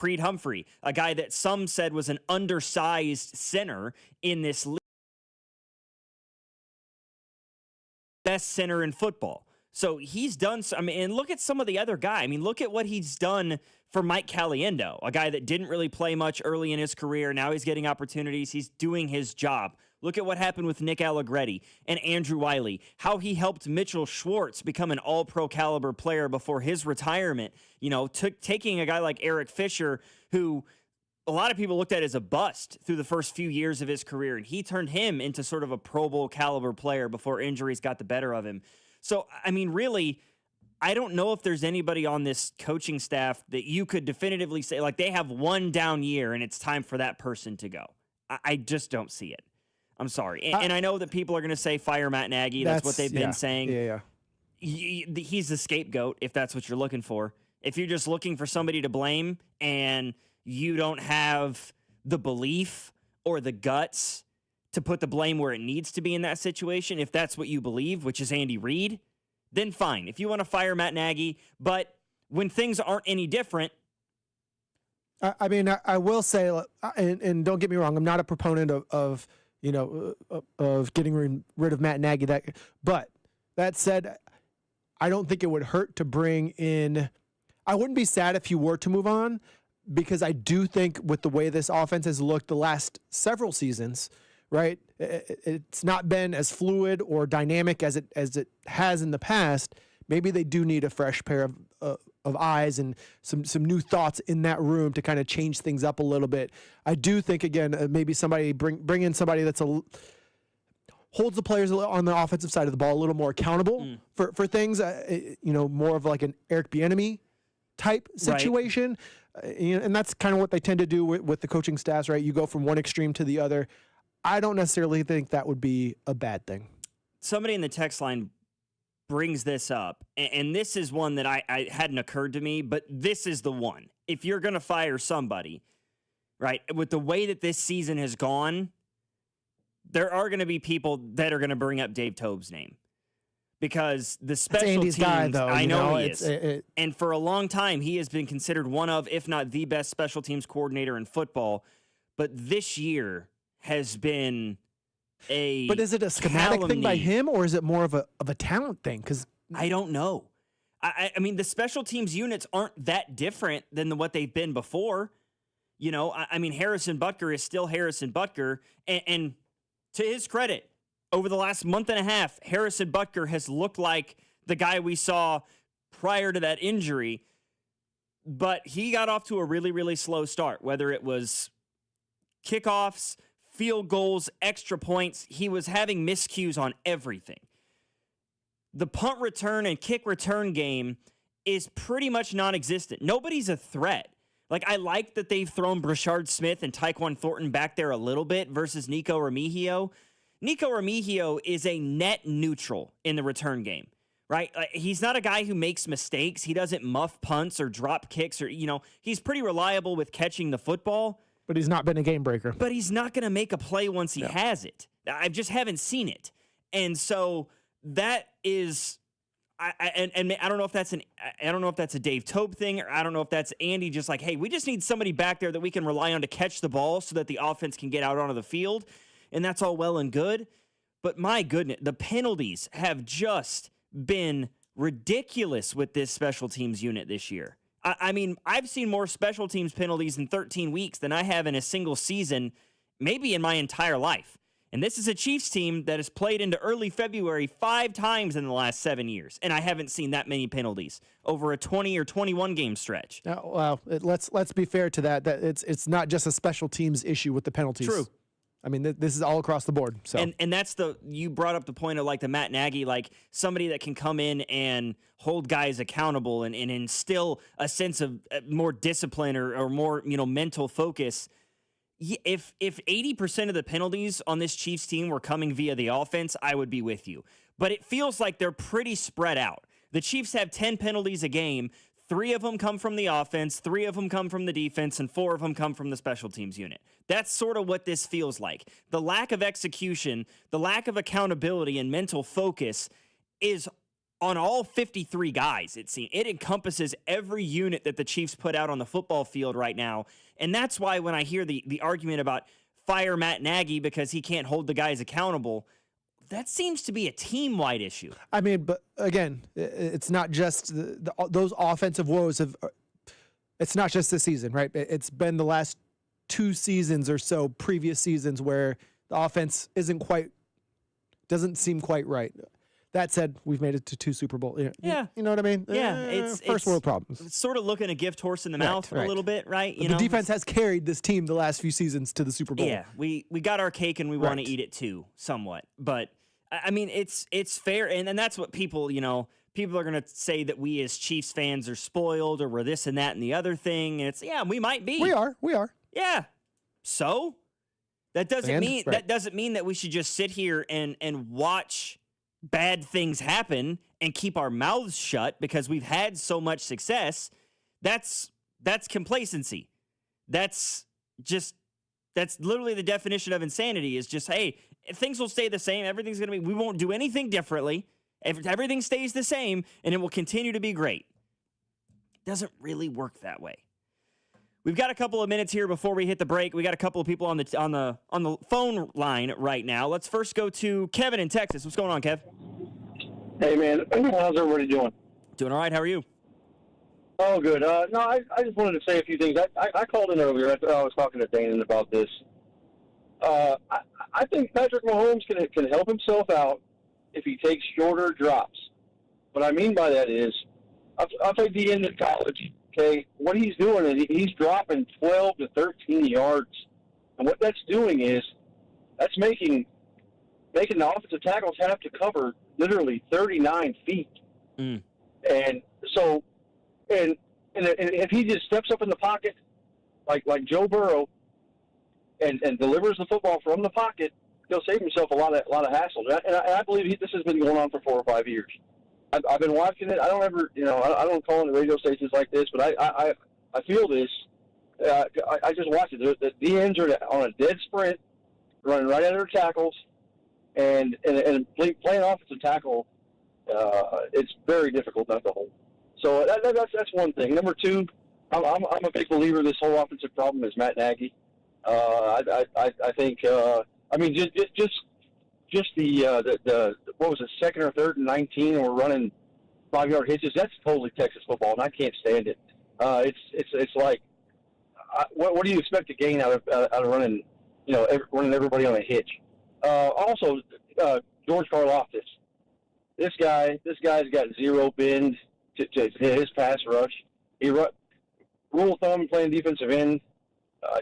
Creed Humphrey, a guy that some said was an undersized center in this league. Best center in football. So he's done, I mean, and look at some of the other guys. I mean, look at what he's done for Mike Caliendo, a guy that didn't really play much early in his career. Now he's getting opportunities. He's doing his job. Look at what happened with Nick Allegretti and Andrew Wiley, how he helped Mitchell Schwartz become an all-pro caliber player before his retirement. You know, taking a guy like Eric Fisher, who a lot of people looked at as a bust through the first few years of his career, and he turned him into sort of a Pro Bowl caliber player before injuries got the better of him. So, I mean, really, I don't know if there's anybody on this coaching staff that you could definitively say, like, they have one down year and it's time for that person to go. I just don't see it. I'm sorry. And I know that people are going to say fire Matt Nagy. That's what they've been saying. Yeah. He's the scapegoat, if that's what you're looking for. If you're just looking for somebody to blame and you don't have the belief or the guts to put the blame where it needs to be in that situation, if that's what you believe, which is Andy Reid, then fine. If you want to fire Matt Nagy, but when things aren't any different. I mean, I will say, and don't get me wrong, I'm not a proponent of getting rid of Matt Nagy. But that said, I don't think it would hurt to bring in. I wouldn't be sad if you were to move on, because I do think with the way this offense has looked the last several seasons, right? It's not been as fluid or dynamic as it has in the past. Maybe they do need a fresh pair of eyes and some new thoughts in that room to kind of change things up a little bit. I do think, again, maybe somebody bring in somebody that's holds the players on the offensive side of the ball a little more accountable for things. More of like an Eric Bieniemy type situation. Right. And that's kind of what they tend to do with the coaching staffs, right? You go from one extreme to the other. I don't necessarily think that would be a bad thing. Somebody in the text line brings this up, and this is one that I hadn't occurred to me, but this is the one. If you're going to fire somebody, right, with the way that this season has gone, there are going to be people that are going to bring up Dave Tobe's name. Because the special teams, guy, though, I know he is. And for a long time, he has been considered one of, if not the best special teams coordinator in football. But this year has been a But is it a schematic thing by him, or is it more of a talent thing? Because I don't know. I mean, the special teams units aren't that different than what they've been before. You know, I mean, Harrison Butker is still Harrison Butker. And to his credit, over the last month and a half, Harrison Butker has looked like the guy we saw prior to that injury, but he got off to a really, really slow start, whether it was kickoffs, field goals, extra points. He was having miscues on everything. The punt return and kick return game is pretty much non-existent. Nobody's a threat. Like, I like that they've thrown Brashard Smith and Tyquan Thornton back there a little bit versus Nico Remigio. Nico Remigio is a net neutral in the return game, right? He's not a guy who makes mistakes. He doesn't muff punts or drop kicks, or, he's pretty reliable with catching the football. But he's not been a game breaker. But he's not going to make a play once he has it. I just haven't seen it. And so that is, I don't know if that's a Dave Tobe thing, or I don't know if that's Andy just like, hey, we just need somebody back there that we can rely on to catch the ball so that the offense can get out onto the field. And that's all well and good. But my goodness, the penalties have just been ridiculous with this special teams unit this year. I mean, I've seen more special teams penalties in 13 weeks than I have in a single season, maybe in my entire life. And this is a Chiefs team that has played into early February 5 times in the last 7 years. And I haven't seen that many penalties over a 20 or 21 game stretch. Well, let's be fair to that. That it's not just a special teams issue with the penalties. True. I mean, this is all across the board. So, and that's you brought up the point of like the Matt Nagy, like somebody that can come in and hold guys accountable and instill a sense of more discipline or more, mental focus. If 80% of the penalties on this Chiefs team were coming via the offense, I would be with you. But it feels like they're pretty spread out. The Chiefs have 10 penalties a game. 3 of them come from the offense, 3 of them come from the defense, and 4 of them come from the special teams unit. That's sort of what this feels like. The lack of execution, the lack of accountability and mental focus is on all 53 guys, it seems. It encompasses every unit that the Chiefs put out on the football field right now. And that's why when I hear the argument about fire Matt Nagy because he can't hold the guys accountable, that seems to be a team-wide issue. I mean, but again, it's not just those offensive woes it's not just this season, right? It's been the last 2 seasons or so, previous seasons, where the offense doesn't seem quite right. That said, we've made it to 2 Super Bowls. Yeah. You know what I mean? Yeah. It's first world problems. It's sort of looking a gift horse in the mouth a little bit, right? The defense has carried this team the last few seasons to the Super Bowl. Yeah, we got our cake and we want to eat it too, somewhat. But, I mean, it's fair. And that's what people are going to say that we as Chiefs fans are spoiled or we're this and that and the other thing. And it's, we might be. We are. Yeah. So that doesn't mean that we should just sit here and watch bad things happen and keep our mouths shut because we've had so much success. That's complacency. That's literally the definition of insanity is just, hey, things will stay the same. Everything's going to be, we won't do anything differently. Everything stays the same and it will continue to be great. It doesn't really work that way. We've got a couple of minutes here before we hit the break. We got a couple of people on the phone line right now. Let's first go to Kevin in Texas. What's going on, Kev? Hey, man. How's everybody doing? Doing all right. How are you? Oh, good. No, I just wanted to say a few things. I called in earlier. I was talking to Dana about this. I think Patrick Mahomes can help himself out if he takes shorter drops. What I mean by that is, I'll take the end of college. Okay, what he's doing is he's dropping 12 to 13 yards, and what that's doing is that's making the offensive tackles have to cover literally 39 feet. Mm. And so, and if he just steps up in the pocket like Joe Burrow and delivers the football from the pocket, he'll save himself a lot of hassle. And I believe this has been going on for 4 or 5 years. I've been watching it. I don't ever, I don't call into radio stations like this, but I feel this. I just watch it. The ends are on a dead sprint, running right at their tackles, and playing offensive tackle. It's very difficult not to hold. So that's one thing. Number 2, I'm a big believer this whole offensive problem is Matt Nagy. I think. I mean, just the what was it, 2nd or 3rd and 19, and we're running 5-yard hitches. That's totally Texas football, and I can't stand it. It's like, what do you expect to gain out of running, running everybody on a hitch? Also, George Karlaftis. This guy's got zero bend to his pass rush. Rule of thumb playing defensive end.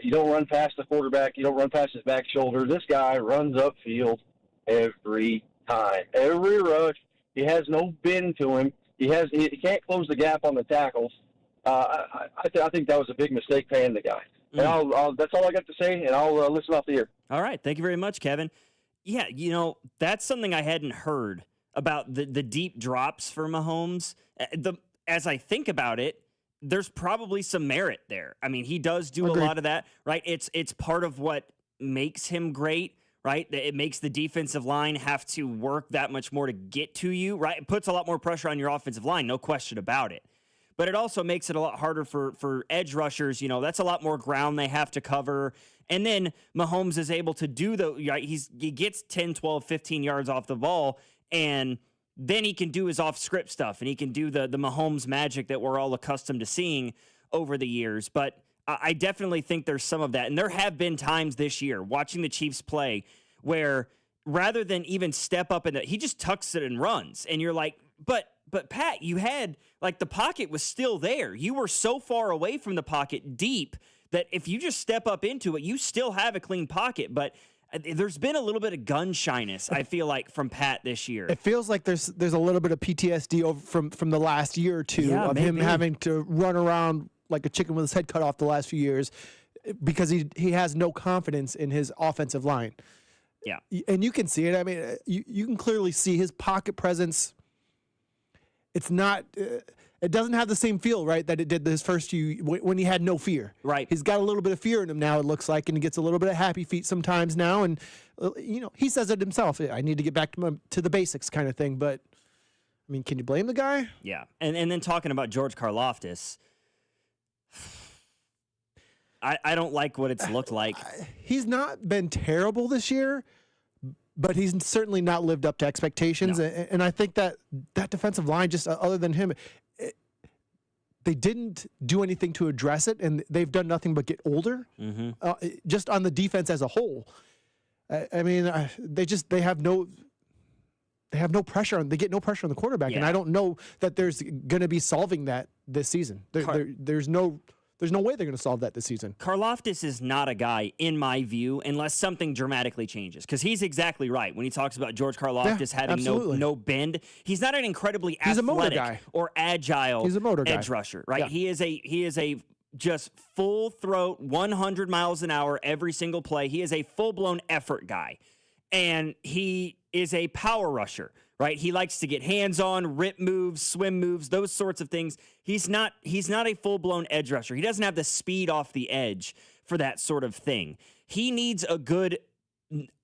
You don't run past the quarterback. You don't run past his back shoulder. This guy runs upfield every time. Every rush. He has no bend to him. He can't close the gap on the tackles. I think that was a big mistake paying the guy. And that's all I got to say, and I'll listen off the air. All right. Thank you very much, Kevin. Yeah, that's something I hadn't heard about the deep drops for Mahomes. As I think about it, there's probably some merit there. I mean, he does do Agreed. a lot of that, right? It's part of what makes him great, right? It makes the defensive line have to work that much more to get to you, right? It puts a lot more pressure on your offensive line, no question about it. But it also makes it a lot harder for edge rushers. That's a lot more ground they have to cover. And then Mahomes is able to do he gets 10, 12, 15 yards off the ball, and then he can do his off-script stuff, and he can do the Mahomes magic that we're all accustomed to seeing over the years. But I definitely think there's some of that. And there have been times this year, watching the Chiefs play, where rather than even step up, he just tucks it and runs. And you're like, but Pat, you had, the pocket was still there. You were so far away from the pocket deep that if you just step up into it, you still have a clean pocket. But there's been a little bit of gun shyness, I feel like, from Pat this year. It feels like there's a little bit of PTSD over from the last year or two of him having to run around like a chicken with his head cut off the last few years because he has no confidence in his offensive line. Yeah. And you can see it. I mean, you can clearly see his pocket presence. It's not it doesn't have the same feel, right, that it did his first few when he had no fear. Right. He's got a little bit of fear in him now, it looks like, and he gets a little bit of happy feet sometimes now. And, he says it himself. I need to get back to the basics kind of thing. But I mean, can you blame the guy? Yeah. And then talking about George Karlaftis, I don't like what it's looked like. He's not been terrible this year, but he's certainly not lived up to expectations. No. And I think that defensive line, just other than him, they didn't do anything to address it, and they've done nothing but get older. Just on the defense as a whole. I mean, they have no pressure on. They get no pressure on the quarterback, and I don't know that there's going to be solving that this season. There's no way they're going to solve that this season. Karlaftis is not a guy, in my view, unless something dramatically changes. Because he's exactly right when he talks about George Karlaftis having no bend. He's not an incredibly athletic or agile edge rusher, right? Yeah. He is a just full throat, 100 miles an hour every single play. He is a full-blown effort guy. And he is a power rusher, right? He likes to get hands-on, rip moves, swim moves, those sorts of things. He's not a full-blown edge rusher. He doesn't have the speed off the edge for that sort of thing. He needs a good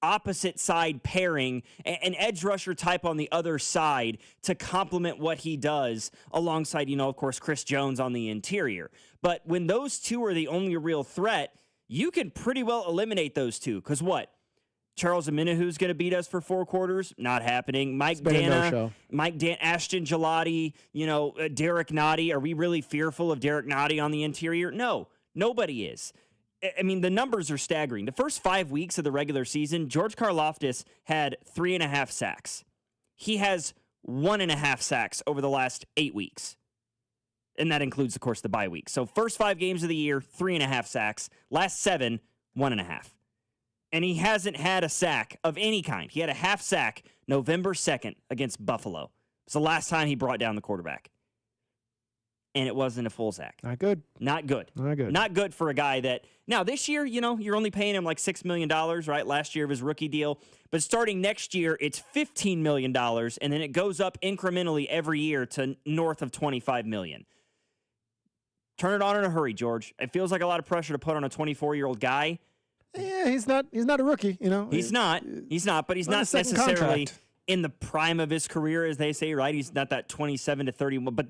opposite side pairing, an edge rusher type on the other side to complement what he does alongside, of course, Chris Jones on the interior. But when those two are the only real threat, you can pretty well eliminate those two. Because what? Charles Omenihu's going to beat us for 4 quarters? Not happening. Ashton Gelati, Derek Nottie. Are we really fearful of Derek Nottie on the interior? No, nobody is. I mean, the numbers are staggering. The first 5 weeks of the regular season, George Karlaftis had 3.5 sacks. He has 1.5 sacks over the last 8 weeks. And that includes, of course, the bye week. So first 5 games of the year, 3.5 sacks. Last 7, 1.5. And he hasn't had a sack of any kind. He had a half sack November 2nd against Buffalo. It's the last time he brought down the quarterback. And it wasn't a full sack. Not good. Not good. Not good for a guy that... Now, this year, you're only paying him like $6 million, right? Last year of his rookie deal. But starting next year, it's $15 million, and then it goes up incrementally every year to north of $25 million. Turn it on in a hurry, George. It feels like a lot of pressure to put on a 24-year-old guy. Yeah, he's not a rookie, He's not, but he's not necessarily in the prime of his career, as they say, right? He's not that 27 to 31. But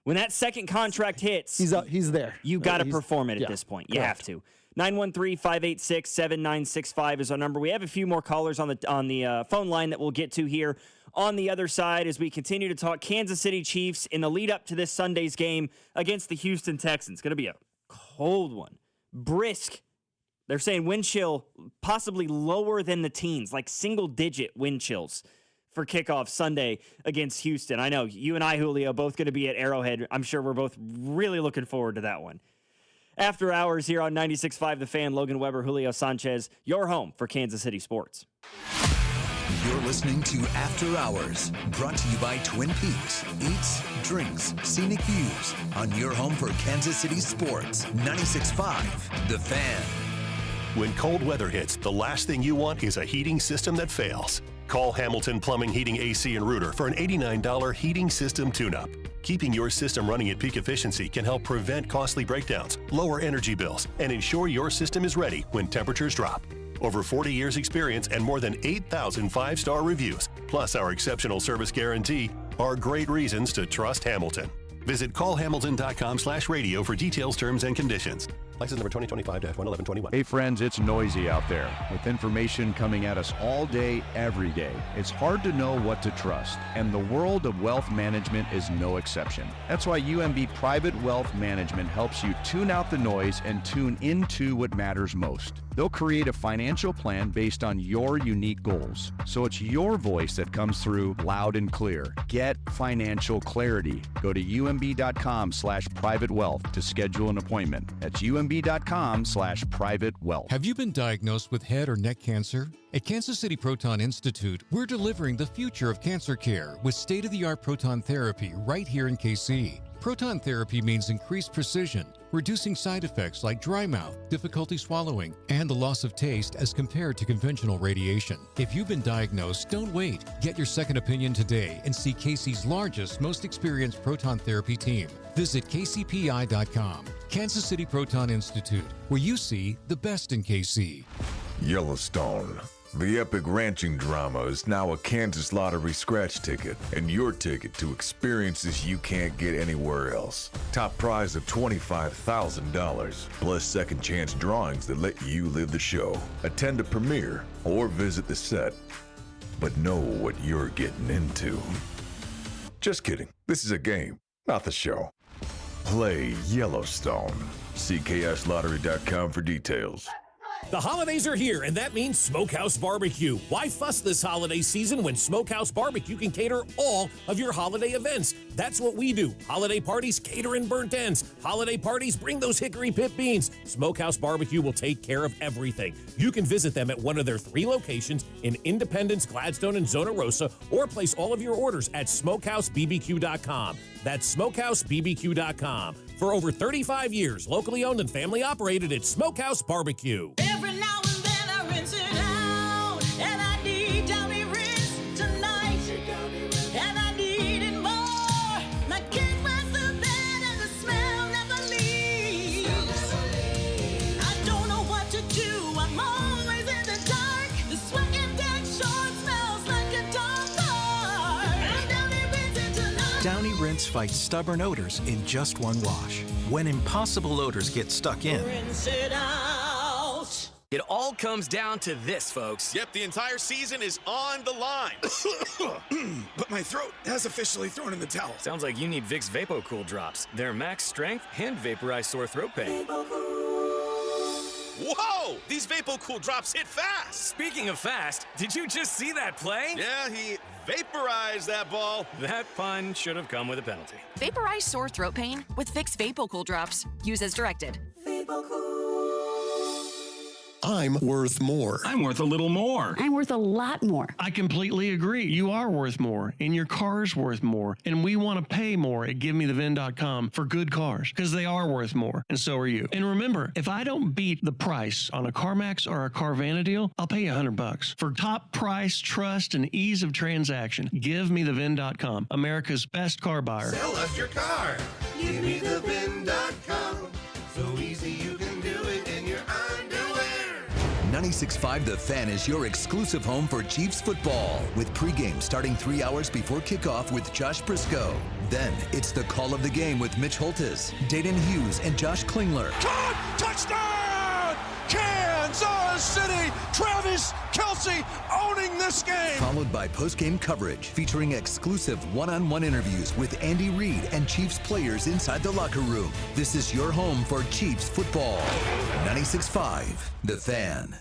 when that second contract hits, he's there. You got to perform it at this point. You have to. 913-586-7965 is our number. We have a few more callers on the phone line that we'll get to here on the other side as we continue to talk Kansas City Chiefs in the lead up to this Sunday's game against the Houston Texans. Going to be a cold one. Brisk. They're saying wind chill possibly lower than the teens, like single-digit wind chills for kickoff Sunday against Houston. I know you and I, Julio, both going to be at Arrowhead. I'm sure we're both really looking forward to that one. After hours here on 96.5 The Fan, Logan Weber, Julio Sanchez, your home for Kansas City sports. You're listening to After Hours, brought to you by Twin Peaks. Eats, drinks, scenic views on your home for Kansas City sports. 96.5 The Fan. When cold weather hits, the last thing you want is a heating system that fails. Call Hamilton Plumbing, Heating, AC, and Rooter for an $89 heating system tune-up. Keeping your system running at peak efficiency can help prevent costly breakdowns, lower energy bills, and ensure your system is ready when temperatures drop. Over 40 years experience and more than 8,000 five-star reviews, plus our exceptional service guarantee, are great reasons to trust Hamilton. Visit callhamilton.com/radio for details, terms, and conditions. License number 2025-11121. Hey friends, it's noisy out there with information coming at us all day, every day. It's hard to know what to trust, and the world of wealth management is no exception. That's why UMB Private Wealth Management helps you tune out the noise and tune into what matters most. They'll create a financial plan based on your unique goals, so it's your voice that comes through loud and clear. Get financial clarity. Go to umb.com/privatewealth to schedule an appointment. That's umb.com/privatewealth. Have you been diagnosed with head or neck cancer? At Kansas City Proton Institute, we're delivering the future of cancer care with state-of-the-art proton therapy right here in KC. Proton therapy means increased precision, reducing side effects like dry mouth, difficulty swallowing, and the loss of taste as compared to conventional radiation. If you've been diagnosed, don't wait. Get your second opinion today and see KC's largest, most experienced proton therapy team. Visit kcpi.com. Kansas City Proton Institute, where you see the best in KC. Yellowstone, The epic ranching drama is now a Kansas Lottery scratch ticket and your ticket to experiences you can't get anywhere else. Top prize of $25,000 plus second chance drawings that let you live the show. Attend a premiere or visit the set, but know what you're getting into. Just kidding. This is a game, not the show. Play Yellowstone. See KSLottery.com for details. The holidays are here, and that means Smokehouse Barbecue. Why fuss this holiday season when Smokehouse Barbecue can cater all of your holiday events? That's what we do. Holiday parties, cater and burnt ends. Holiday parties, bring those hickory pit beans. Smokehouse Barbecue will take care of everything. You can visit them at one of their 3 locations in Independence, Gladstone, and Zona Rosa, or place all of your orders at smokehousebbq.com. That's smokehousebbq.com. For over 35 years, locally owned and family operated, it's Smokehouse Barbecue. Every now and then I rinse it out, and I need Downy rinse tonight, and I need it more. My kids went to bed and the smell never leaves. I don't know what to do, I'm always in the dark. The sweating dead short smells like a dog park. Downy rinse it tonight. Downy Rinse fights stubborn odors in just one wash. When impossible odors get stuck in, Rinse it out. It all comes down to this, folks. Yep, the entire season is on the line. But my throat has officially thrown in the towel. Sounds like you need Vicks VapoCool drops. They're max strength and vaporize sore throat pain. Whoa! These VapoCool drops hit fast. Speaking of fast, did you just see that play? Yeah, he vaporized that ball. That pun should have come with a penalty. Vaporize sore throat pain with Vicks VapoCool drops. Use as directed. I'm worth more. I'm worth a little more. I'm worth a lot more. I completely agree. You are worth more, and your car's worth more, and we want to pay more at GiveMeTheVin.com for good cars, because they are worth more, and so are you. And remember, if I don't beat the price on a CarMax or a Carvana deal, I'll pay you $100. For top price, trust, and ease of transaction, GiveMeTheVin.com, America's best car buyer. Sell us your car. GiveMeTheVin.com. So easy you can do it in your underwear. 96.5 The Fan is your exclusive home for Chiefs football, with pregame starting 3 hours before kickoff with Josh Briscoe. Then it's the call of the game with Mitch Holtis, Dayton Hughes, and Josh Klingler. Caught! Touchdown! Kansas City! Travis Kelce owning this game! Followed by postgame coverage featuring exclusive one-on-one interviews with Andy Reid and Chiefs players inside the locker room. This is your home for Chiefs football. 96.5 The Fan.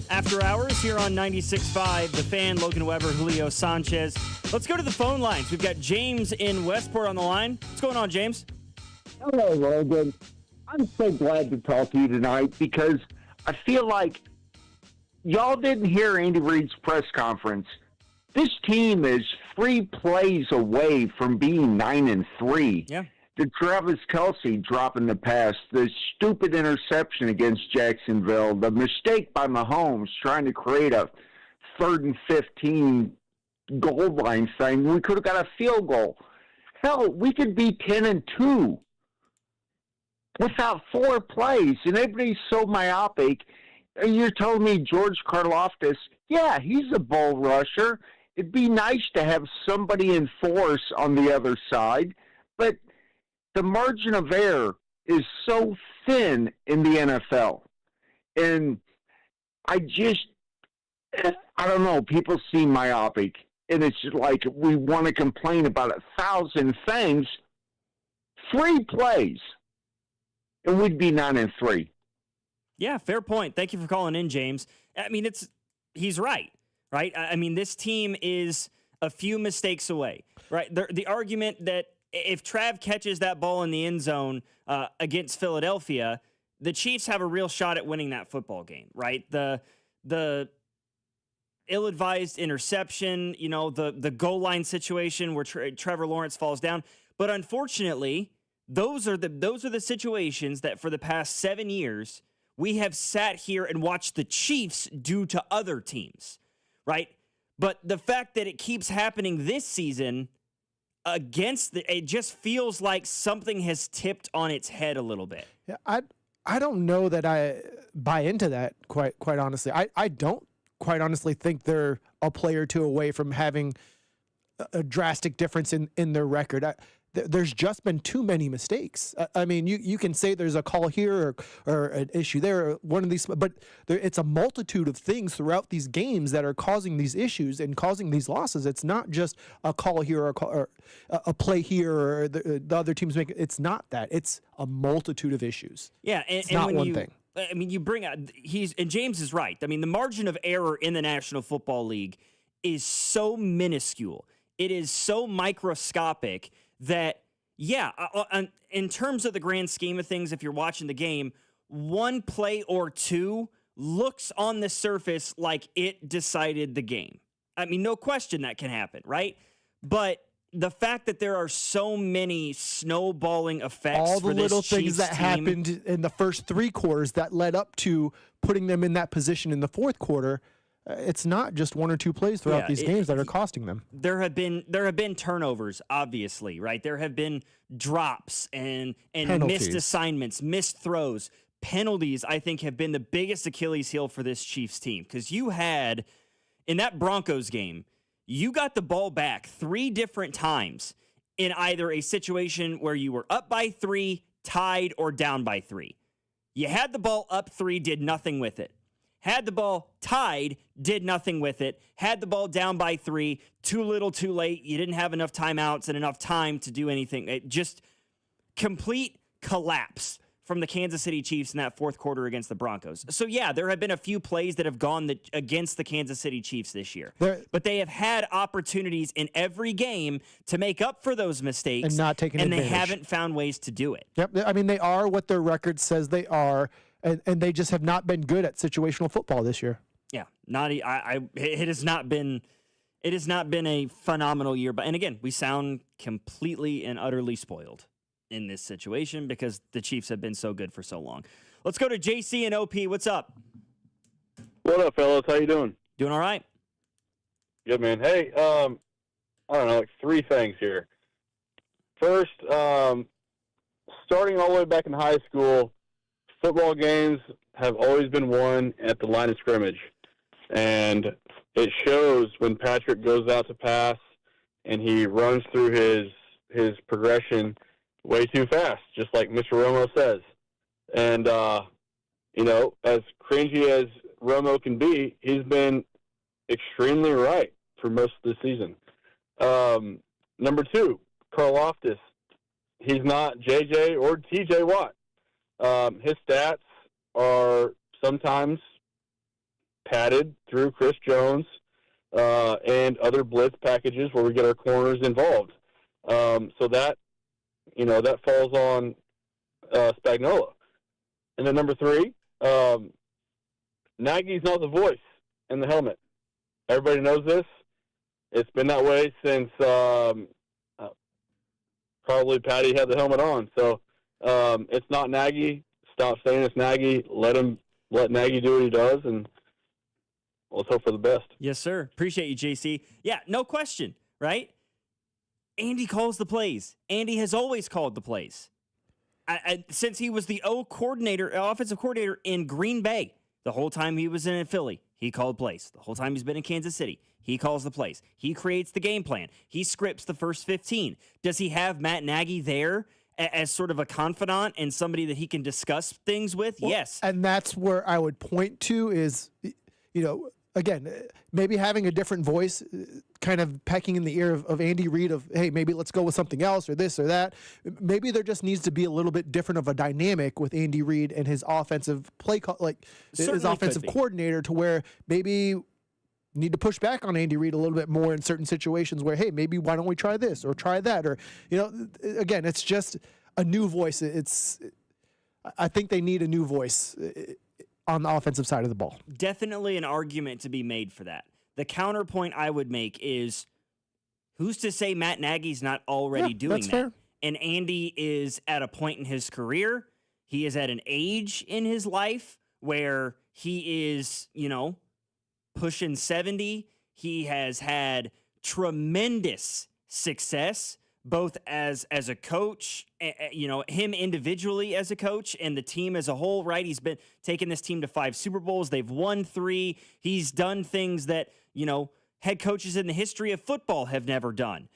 After hours here on 96.5, The Fan, Logan Weber, Julio Sanchez. Let's go to the phone lines. We've got James in Westport on the line. What's going on, James? Hello, Logan. I'm so glad to talk to you tonight because I feel like y'all didn't hear Andy Reid's press conference. This team is 3 plays away from being 9-3. Yeah. The Travis Kelce dropping the pass, the stupid interception against Jacksonville, the mistake by Mahomes trying to create a 3rd and 15 goal line thing. We could have got a field goal. Hell, we could be 10-2 without 4 plays. And everybody's so myopic. And you're telling me George Karlaftis, yeah, he's a bull rusher. It'd be nice to have somebody in force on the other side. But the margin of error is so thin in the NFL. And I don't know, people seem myopic. And it's just like we want to complain about 1,000 things. 3 plays, and we'd be 9-3. Yeah, fair point. Thank you for calling in, James. I mean, he's right? I mean, this team is a few mistakes away, right? The argument that if Trav catches that ball in the end zone against Philadelphia, the Chiefs have a real shot at winning that football game, right? The ill-advised interception, the goal line situation where Trevor Lawrence falls down. But unfortunately, those are the situations that for the past 7 years we have sat here and watched the Chiefs do to other teams, right? But the fact that it keeps happening this season it just feels like something has tipped on its head a little bit. Yeah, I don't know that I buy into that quite honestly. I don't quite honestly think they're a play or two away from having a drastic difference in their record. There's just been too many mistakes. I mean, you can say there's a call here or an issue there, or one of these, but it's a multitude of things throughout these games that are causing these issues and causing these losses. It's not just a call here or a play here or the other teams make. It's not that. It's a multitude of issues. Yeah, it's not one thing. I mean, you bring out and James is right. I mean, the margin of error in the National Football League is so minuscule. It is so microscopic that, yeah, in terms of the grand scheme of things, if you're watching the game, one play or two looks on the surface like it decided the game. I mean, no question that can happen, right? But the fact that there are so many snowballing effects, all the for this little things Chiefs that team, happened in the first three quarters that led up to putting them in that position in the fourth quarter. It's not just one or two plays throughout these games that are costing them. There have been turnovers, obviously, right? There have been drops and missed assignments, missed throws. Penalties, I think, have been the biggest Achilles heel for this Chiefs team, because you had, in that Broncos game, you got the ball back 3 different times in either a situation where you were up by 3, tied, or down by 3. You had the ball up 3, did nothing with it. Had the ball tied, did nothing with it. Had the ball down by 3, too little, too late. You didn't have enough timeouts and enough time to do anything. It just complete collapse from the Kansas City Chiefs in that fourth quarter against the Broncos. So, yeah, there have been a few plays that have gone against the Kansas City Chiefs this year. But they have had opportunities in every game to make up for those mistakes. And not taking advantage. And they haven't found ways to do it. Yep. I mean, they are what their record says they are. And they just have not been good at situational football this year. Yeah, it has not been a phenomenal year. But and again, we sound completely and utterly spoiled in this situation because the Chiefs have been so good for so long. Let's go to JC and OP. What's up? What up, fellas? How you doing? Doing all right. Good, man. Hey, I don't know, like 3 things here. First, starting all the way back in high school, football games have always been won at the line of scrimmage. And it shows when Patrick goes out to pass and he runs through his progression way too fast, just like Mr. Romo says. And, as cringy as Romo can be, he's been extremely right for most of the season. Number 2, Karlaftis. He's not J.J. or T.J. Watt. His stats are sometimes padded through Chris Jones and other blitz packages where we get our corners involved. So that falls on Spagnuolo. And then number 3, Nagy's not the voice in the helmet. Everybody knows this. It's been that way since probably Patty had the helmet on. So it's not Nagy. Stop saying it's Nagy. Let Nagy do what he does, and let's hope for the best. Yes, sir. Appreciate you, JC. Yeah, no question, right? Andy calls the plays. Andy has always called the plays. Since he was the offensive coordinator in Green Bay, the whole time he was in Philly, he called plays. The whole time he's been in Kansas City, he calls the plays. He creates the game plan. He scripts the first 15. Does he have Matt Nagy there as sort of a confidant and somebody that he can discuss things with? Well, yes. And that's where I would point to is, again, maybe having a different voice, kind of pecking in the ear of Andy Reid of, hey, maybe let's go with something else or this or that. Maybe there just needs to be a little bit different of a dynamic with Andy Reid and his offensive his offensive coordinator, to where maybe need to push back on Andy Reid a little bit more in certain situations where, hey, maybe why don't we try this or try that? Or, again, it's just a new voice. I think they need a new voice on the offensive side of the ball. Definitely an argument to be made for that. The counterpoint I would make is, who's to say Matt Nagy's not already doing that? Fair. And Andy is at a point in his career. He is at an age in his life where he is, pushing 70. He has had tremendous success, both as a coach, him individually as a coach and the team as a whole, right? He's been taking this team to 5 Super Bowls. They've won 3. He's done things that, head coaches in the history of football have never done.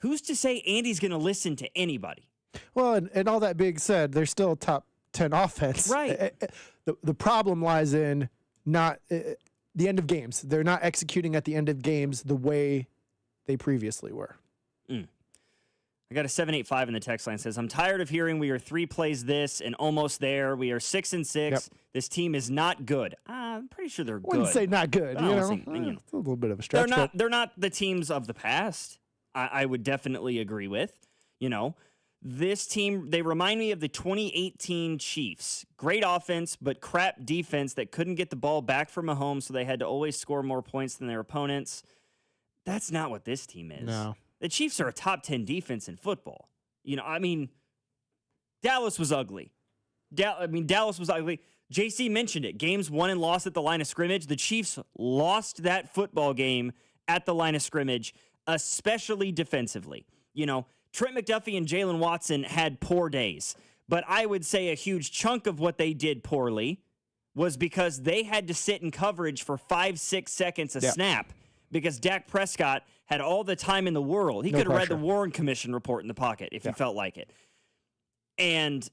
Who's to say Andy's going to listen to anybody? Well, and all that being said, they're still a top 10 offense. Right. The problem lies in not the end of games. They're not executing at the end of games the way they previously were. I got a 785 in the text line. Says, I'm tired of hearing we are 3 plays this and almost there. We are 6-6. Yep. This team is not good. I'm pretty sure they're good. Wouldn't say not good. It's a little bit of a stretch. They're not the teams of the past. I would definitely agree with. This team, they remind me of the 2018 Chiefs. Great offense, but crap defense that couldn't get the ball back from Mahomes, so they had to always score more points than their opponents. That's not what this team is. No. The Chiefs are a top 10 defense in football. Dallas was ugly. Dallas was ugly. JC mentioned it. Games won and lost at the line of scrimmage. The Chiefs lost that football game at the line of scrimmage, especially defensively. Trent McDuffie and Jalen Watson had poor days, but I would say a huge chunk of what they did poorly was because they had to sit in coverage for 5-6 seconds a snap because Dak Prescott had all the time in the world. He could have read the Warren Commission report in the pocket if he felt like it. And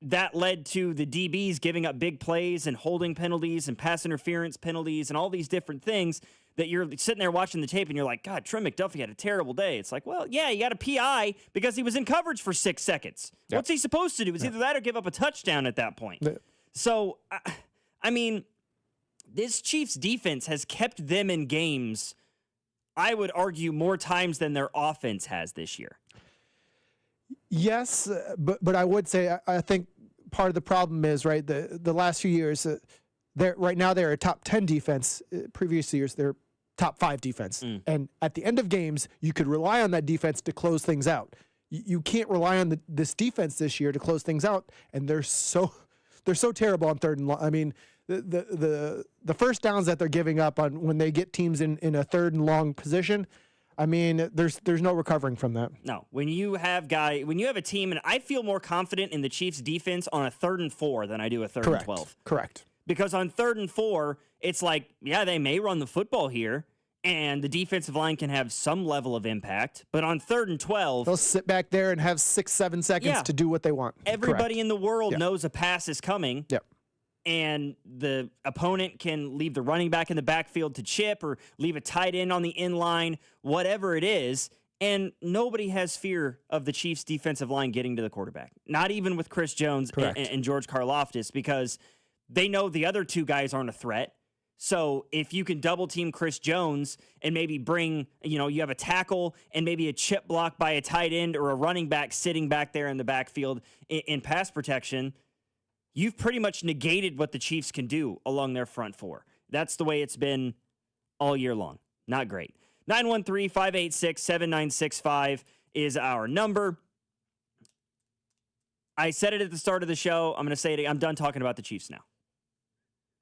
that led to the DBs giving up big plays and holding penalties and pass interference penalties and all these different things that you're sitting there watching the tape and you're like, God, Trent McDuffie had a terrible day. It's like, well, yeah, he got a PI because he was in coverage for 6 seconds. Yep. What's he supposed to do? It's either that or give up a touchdown at that point. So, this Chiefs defense has kept them in games, I would argue, more times than their offense has this year. Yes, but I would say I think part of the problem is, right, the last few years, right now they're a top 10 defense. Previous years, they're top 5 defense. And at the end of games, you could rely on that defense to close things out. You can't rely on this defense this year to close things out, and they're so terrible on third and long. The first downs that they're giving up on when they get teams in a third and long position, there's no recovering from that. No, when you have a team, and I feel more confident in the Chiefs defense on a 3rd and 4 than I do a 3rd and 12. Correct. Because on 3rd and 4, it's like, yeah, they may run the football here, and the defensive line can have some level of impact. But on 3rd and 12, they'll sit back there and have 6-7 seconds to do what they want. Everybody in the world knows a pass is coming. Yep. And the opponent can leave the running back in the backfield to chip or leave a tight end on the in line, whatever it is. And nobody has fear of the Chiefs' defensive line getting to the quarterback. Not even with Chris Jones and George Karlaftis, because they know the other 2 guys aren't a threat. So if you can double team Chris Jones and maybe bring, you have a tackle and maybe a chip block by a tight end or a running back sitting back there in the backfield in pass protection, you've pretty much negated what the Chiefs can do along their front 4. That's the way it's been all year long. Not great. 913-586-7965 is our number. I said it at the start of the show. I'm going to say it again. I'm done talking about the Chiefs now.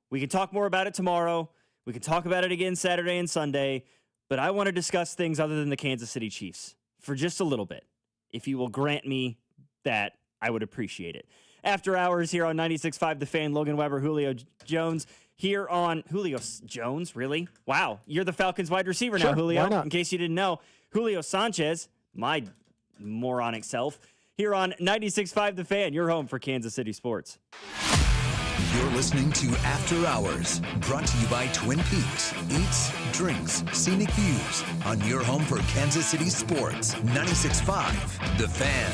We can talk more about it tomorrow. We can talk about it again Saturday and Sunday. But I want to discuss things other than the Kansas City Chiefs for just a little bit. If you will grant me that, I would appreciate it. After hours here on 96.5 The Fan, Logan Weber, Julio Jones. Here on Julio Jones, really? Wow, you're the Falcons wide receiver now, Julio. In case you didn't know, Julio Sanchez, my moronic self, here on 96.5 The Fan, your home for Kansas City sports. You're listening to After Hours, brought to you by Twin Peaks. Eats, drinks, scenic views on your home for Kansas City sports. 96.5 The Fan.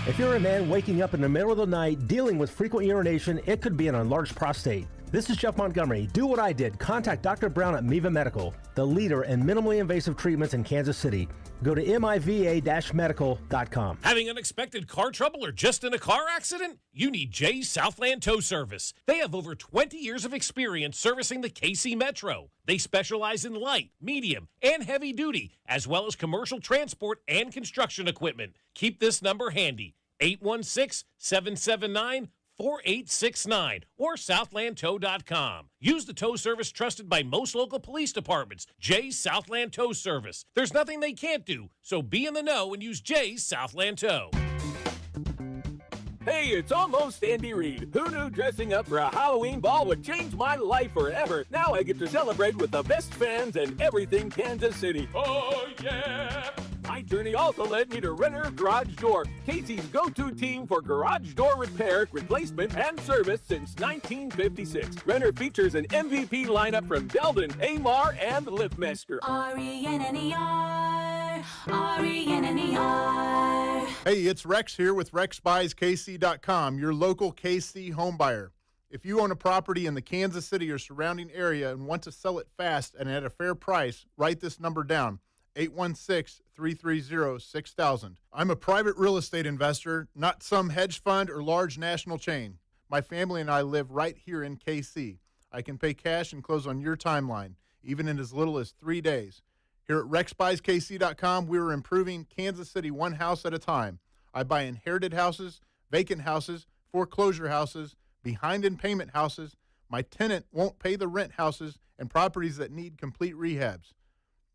If you're a man waking up in the middle of the night dealing with frequent urination, it could be an enlarged prostate. This is Jeff Montgomery. Do what I did. Contact Dr. Brown at Miva Medical, the leader in minimally invasive treatments in Kansas City. Go to miva-medical.com. Having unexpected car trouble or just in a car accident? You need Jay's Southland Tow Service. They have over 20 years of experience servicing the KC Metro. They specialize in light, medium, and heavy duty, as well as commercial transport and construction equipment. Keep this number handy, 816-779-4500. 888-4869 or southlandtow.com. Use the tow service trusted by most local police departments, Jay's Southland Tow Service. There's nothing they can't do, so be in the know and use Jay's Southland Tow. Hey, it's almost Andy Reid. Who knew dressing up for a Halloween ball would change my life forever? Now I get to celebrate with the best fans and everything Kansas City. Oh, yeah! My journey also led me to Renner Garage Door, Casey's go-to team for garage door repair, replacement, and service since 1956. Renner features an MVP lineup from Deldon, Amar, and Liftmaster. R-E-N-N-E-R, R-E-N-N-E-R. Hey, it's Rex here with RexBuysKC.com, your local KC home buyer. If you own a property in the Kansas City or surrounding area and want to sell it fast and at a fair price, write this number down, 816-330-6000. I'm a private real estate investor, not some hedge fund or large national chain. My family and I live right here in KC. I can pay cash and close on your timeline, even in as little as 3 days. Here at RexBuysKC.com, we are improving Kansas City one house at a time. I buy inherited houses, vacant houses, foreclosure houses, behind in payment houses, my tenant won't pay the rent houses, and properties that need complete rehabs.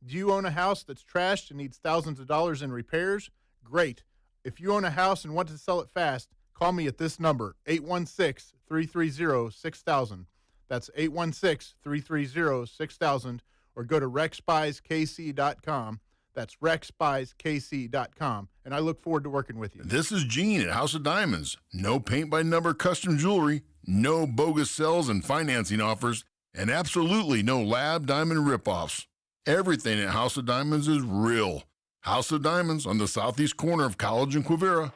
Do you own a house that's trashed and needs thousands of dollars in repairs? Great. If you own a house and want to sell it fast, call me at this number, 816-330-6000. That's 816-330-6000. Or go to RexBuysKC.com. That's RexBuysKC.com. And I look forward to working with you. This is Gene at House of Diamonds. No paint-by-number custom jewelry, no bogus sales and financing offers, and absolutely no lab diamond ripoffs. Everything at House of Diamonds is real. House of Diamonds on the southeast corner of College and Quivira.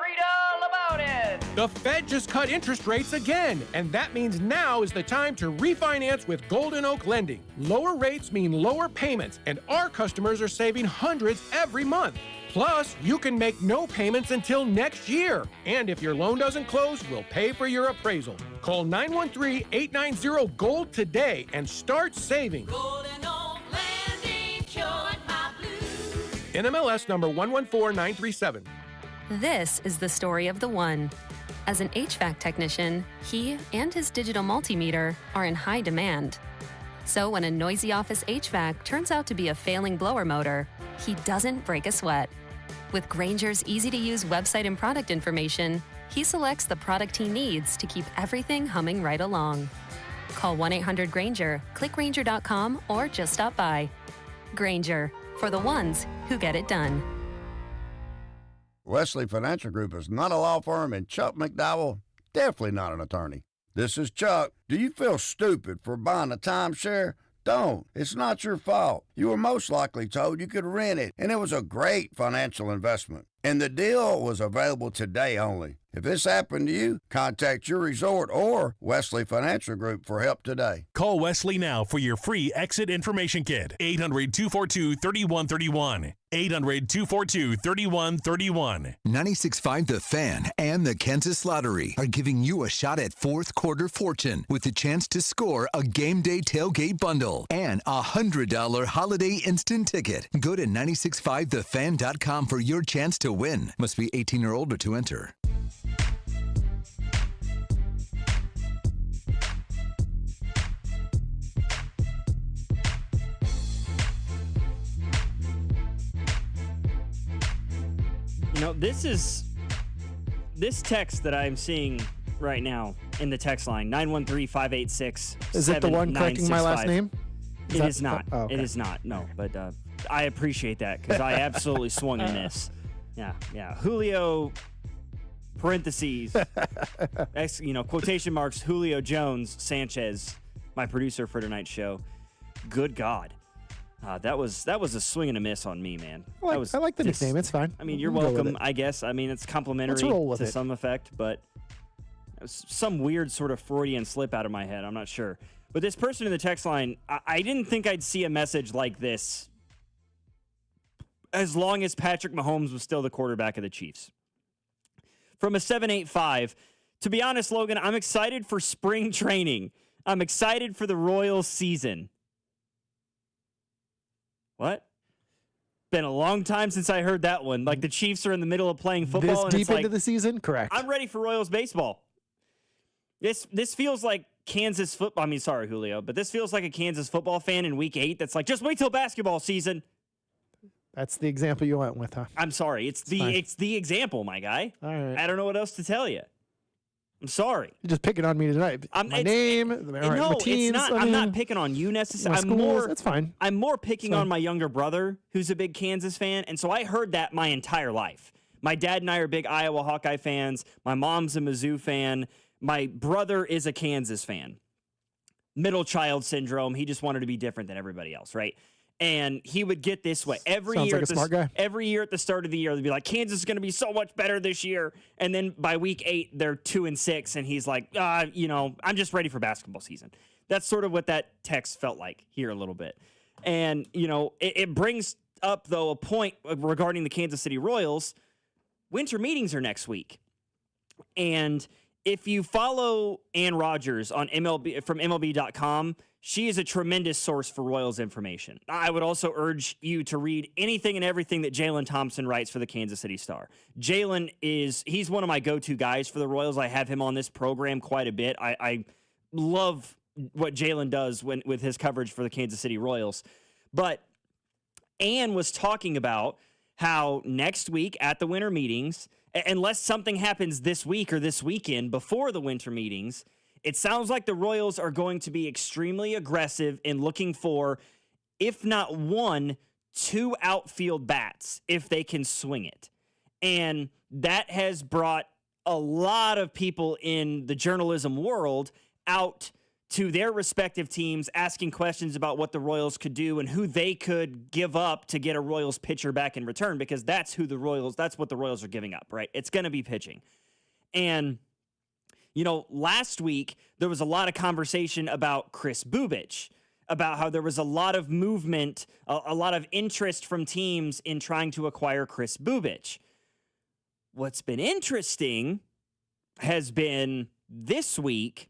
Read all about it. The Fed just cut interest rates again, and that means now is the time to refinance with Golden Oak Lending. Lower rates mean lower payments, and our customers are saving hundreds every month. Plus, you can make no payments until next year. And if your loan doesn't close, we'll pay for your appraisal. Call 913-890-GOLD today and start saving. Golden Oak Landing cured my blues. NMLS number 114937. This is the story of the one. As an HVAC technician, he and his digital multimeter are in high demand. So when a noisy office HVAC turns out to be a failing blower motor, he doesn't break a sweat. With Grainger's easy-to-use website and product information, he selects the product he needs to keep everything humming right along. Call 1-800-GRAINGER, click Grainger.com, or just stop by. Grainger, for the ones who get it done. Wesley Financial Group is not a law firm, and Chuck McDowell, definitely not an attorney. This is Chuck. Do you feel stupid for buying a timeshare? Don't. It's not your fault. You were most likely told you could rent it, and it was a great financial investment. And the deal was available today only. If this happened to you, contact your resort or Wesley Financial Group for help today. Call Wesley now for your free exit information kit. 800-242-3131. 800-242-3131. 96.5 The Fan and the Kansas Lottery are giving you a shot at fourth quarter fortune with the chance to score a game day tailgate bundle and a $100 holiday instant ticket. Go to 965thefan.com for your chance to win. Must be 18 or older to enter. You know, this text that I'm seeing right now in the text line, 913-586-7965. Is it the one correcting my last name? It is not. Oh, okay. It is not, no. But I appreciate that because I absolutely swung and missed. Yeah. Julio, parentheses, quotation marks, Julio Jones Sanchez, my producer for tonight's show. Good God. That was a swing and a miss on me, man. I like the nickname. It's fine. I mean, you're We'll go with welcome, it. I guess. I mean, it's complimentary to some effect, but it was some weird sort of Freudian slip out of my head. I'm not sure. But this person in the text line, I didn't think I'd see a message like this as long as Patrick Mahomes was still the quarterback of the Chiefs. From a 785, to be honest, Logan, I'm excited for spring training. I'm excited for the Royals season. What? been a long time since I heard that one. Like the Chiefs are in the middle of playing football. This and deep it's into like, the season? Correct. I'm ready for Royals baseball. This feels like Kansas football. I mean, sorry, Julio, but this feels like a Kansas football fan in week 8 that's like, just wait till basketball season. That's the example you went with, huh? I'm sorry. It's the example, my guy. All right. I don't know what else to tell you. I'm sorry. You're just picking on me tonight. My name, my teams. It's not. I'm not picking on you necessarily. That's fine. I'm more picking on my younger brother, who's a big Kansas fan, and so I heard that my entire life. My dad and I are big Iowa Hawkeye fans. My mom's a Mizzou fan. My brother is a Kansas fan. Middle child syndrome. He just wanted to be different than everybody else, right? And he would get this way every Sounds year. like a smart guy. Every year at the start of the year, they'd be like, "Kansas is going to be so much better this year." And then by week 8, they're 2-6, and he's like, I'm just ready for basketball season." That's sort of what that text felt like here a little bit. And it brings up though a point regarding the Kansas City Royals. Winter meetings are next week, and if you follow Ann Rogers on MLB from MLB.com, she is a tremendous source for Royals information. I would also urge you to read anything and everything that Jalen Thompson writes for the Kansas City Star. Jalen he's one of my go-to guys for the Royals. I have him on this program quite a bit. I love what Jalen does with his coverage for the Kansas City Royals. But Ann was talking about how next week at the winter meetings, unless something happens this week or this weekend before the winter meetings, it sounds like the Royals are going to be extremely aggressive in looking for, if not 1, 2 outfield bats if they can swing it. And that has brought a lot of people in the journalism world out to their respective teams asking questions about what the Royals could do and who they could give up to get a Royals pitcher back in return, because that's what the Royals are giving up, right? It's going to be pitching. And last week, there was a lot of conversation about Chris Bubich, about how there was a lot of movement, a lot of interest from teams in trying to acquire Chris Bubich. What's been interesting has been this week,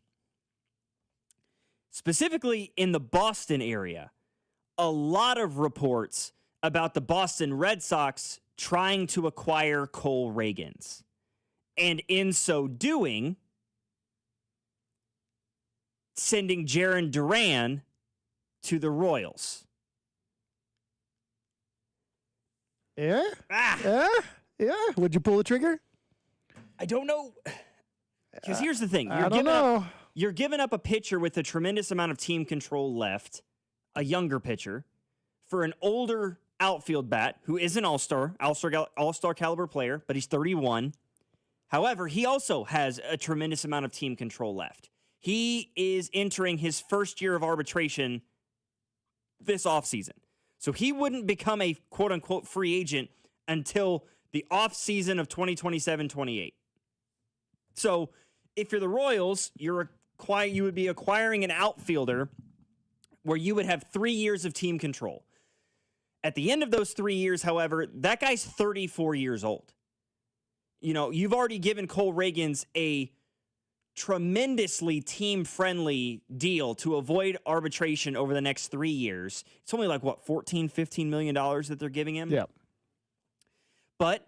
specifically in the Boston area, a lot of reports about the Boston Red Sox trying to acquire Cole Ragans. And in so doing, sending Jarren Duran to the Royals. Yeah? Yeah? Would you pull the trigger? I don't know. Because here's the thing. You're giving up a pitcher with a tremendous amount of team control left, a younger pitcher, for an older outfield bat who is an all-star caliber player, but he's 31. However, he also has a tremendous amount of team control left. He is entering his first year of arbitration this offseason. So he wouldn't become a quote-unquote free agent until the offseason of 2027-28. So if you're the Royals, you would be acquiring an outfielder where you would have 3 years of team control. At the end of those 3 years, however, that guy's 34 years old. You've already given Cole Ragans a tremendously team-friendly deal to avoid arbitration over the next 3 years. It's only like, $14, $15 million that they're giving him? Yeah. But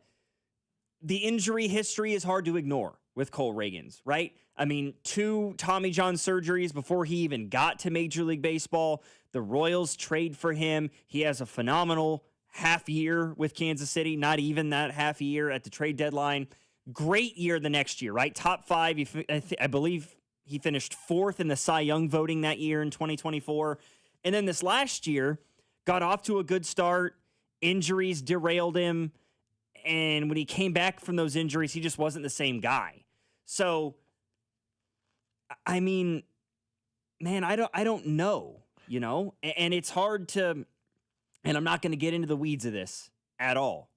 the injury history is hard to ignore with Cole Ragans, right? I mean, 2 Tommy John surgeries before he even got to Major League Baseball. The Royals trade for him. He has a phenomenal half year with Kansas City, not even that half year at the trade deadline. Great year the next year, right? Top 5. I believe he finished 4th in the Cy Young voting that year in 2024. And then this last year, got off to a good start. Injuries derailed him. And when he came back from those injuries, he just wasn't the same guy. So, I mean, man, I don't know, and it's hard to, and I'm not going to get into the weeds of this at all,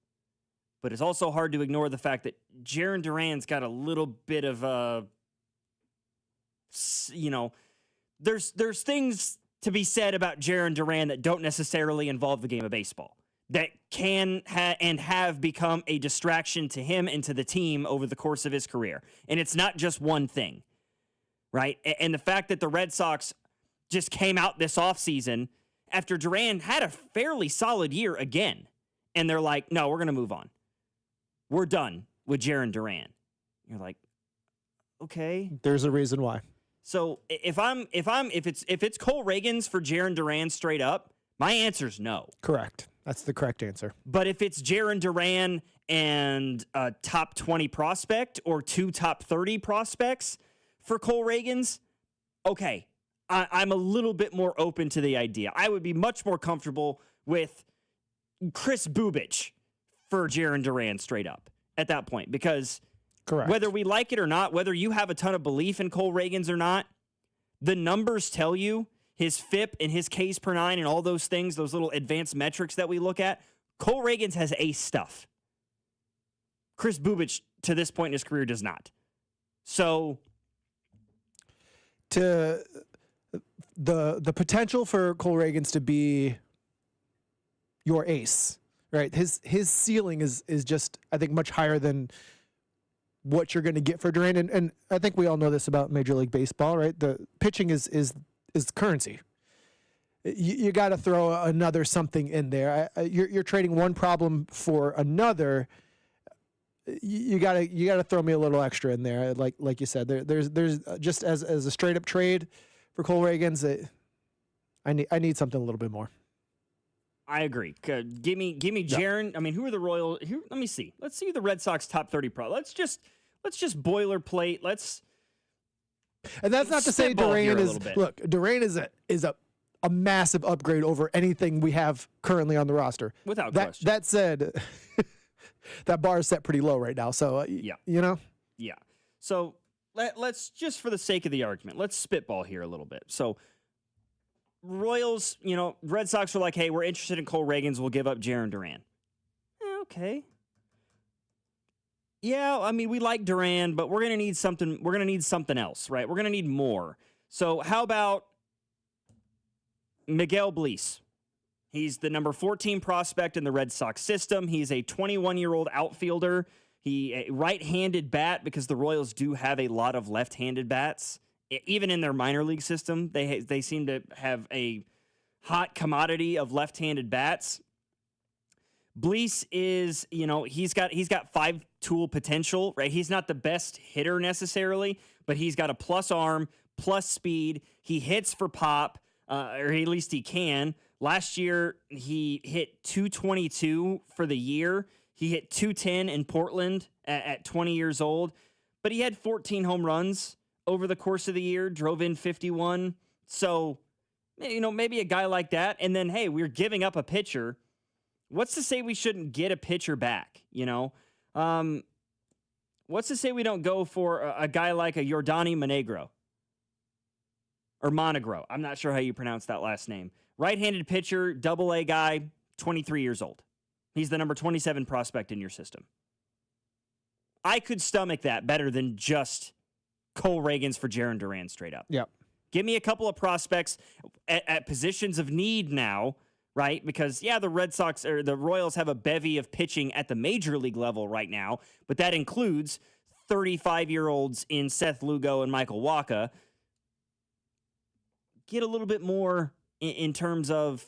but it's also hard to ignore the fact that Jarren Duran's got a little bit of there's things to be said about Jarren Duran that don't necessarily involve the game of baseball, that can and have become a distraction to him and to the team over the course of his career. And it's not just one thing, right? And the fact that the Red Sox just came out this offseason after Duran had a fairly solid year again and they're like, no, we're going to move on. We're done with Jarren Duran. You're like, okay. There's a reason why. So if it's Cole Reagans for Jarren Duran straight up, my answer's no. Correct. That's the correct answer. But if it's Jarren Duran and a top 20 prospect or 2 top 30 prospects for Cole Reagans, okay, I'm a little bit more open to the idea. I would be much more comfortable with Chris Bubich for Jarren Duran straight up at that point, because correct, whether we like it or not, whether you have a ton of belief in Cole Reagans or not, the numbers tell you his FIP and his Ks per 9 and all those things, those little advanced metrics that we look at, Cole Reagans has ace stuff. Chris Bubich, to this point in his career, does not. So to the potential for Cole Reagans to be your ace, right? His ceiling is just, I think, much higher than what you're going to get for Duran. And I think we all know this about Major League Baseball, right? The pitching is currency. You got to throw another something in there. You're trading one problem for another. You gotta throw me a little extra in there, like you said. There's just as a straight up trade for Cole Reagans. I need something a little bit more. I agree. Give me Jarren. I mean, who are the Royals? Let me see. Let's see the Red Sox top 30 pro. Let's just boilerplate. And that's not to say Duran is. Look, Duran is a massive upgrade over anything we have currently on the roster. Without question. That said, that bar is set pretty low right now. So yeah, you know. Yeah. So let's just, for the sake of the argument, let's spitball here a little bit. So Royals, Red Sox are like, hey, we're interested in Cole Reagans. We'll give up Jarren Duran. Okay. Yeah, I mean, we like Duran, but we're gonna need something. We're gonna need something else, right? We're gonna need more. So how about Miguel Bleis? He's the number 14 prospect in the Red Sox system. He's a 21-year-old outfielder. A right-handed bat, because the Royals do have a lot of left-handed bats. Even in their minor league system, they seem to have a hot commodity of left-handed bats. Bleis is, he's got 5-tool potential, right? He's not the best hitter necessarily, but he's got a plus arm, plus speed. He hits for pop, or at least he can. Last year, he hit 222 for the year. He hit 210 in Portland at 20 years old, but he had 14 home runs over the course of the year, drove in 51. So, maybe a guy like that. And then, hey, we're giving up a pitcher. What's to say we shouldn't get a pitcher back? What's to say we don't go for a guy like a Yordani Monegro? Or Monegro. I'm not sure how you pronounce that last name. Right-handed pitcher, double-A guy, 23 years old. He's the number 27 prospect in your system. I could stomach that better than just Cole Reagans for Jarren Duran straight up. Yep. Give me a couple of prospects at positions of need now, right? Because, yeah, the Red Sox or the Royals have a bevy of pitching at the major league level right now, but that includes 35-year-olds in Seth Lugo and Michael Wacha. Get a little bit more in terms of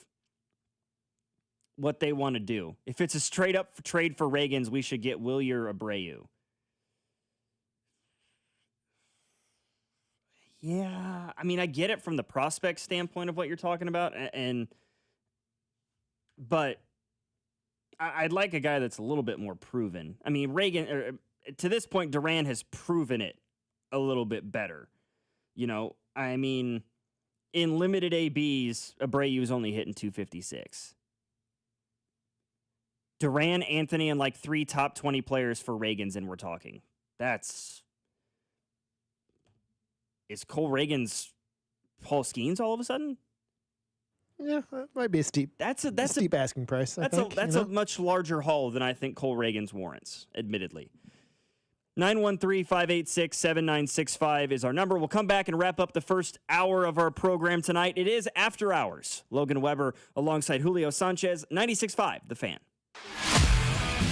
what they want to do. If it's a straight-up trade for Reagans, we should get Wilyer Abreu. Yeah, I mean, I get it from the prospect standpoint of what you're talking about, but I'd like a guy that's a little bit more proven. I mean, to this point, Duran has proven it a little bit better. I mean, in limited ABs, Abreu's only hitting 256. Duran, Anthony, and like 3 top 20 players for Reagans, and we're talking. Is Cole Reagans Paul Skeens all of a sudden? Yeah, that might be a steep. That's a steep asking price. That's a much larger haul than I think Cole Reagans warrants, admittedly. 913-586-7965 is our number. We'll come back and wrap up the first hour of our program tonight. It is After Hours. Logan Weber alongside Julio Sanchez, 96.5, The Fan.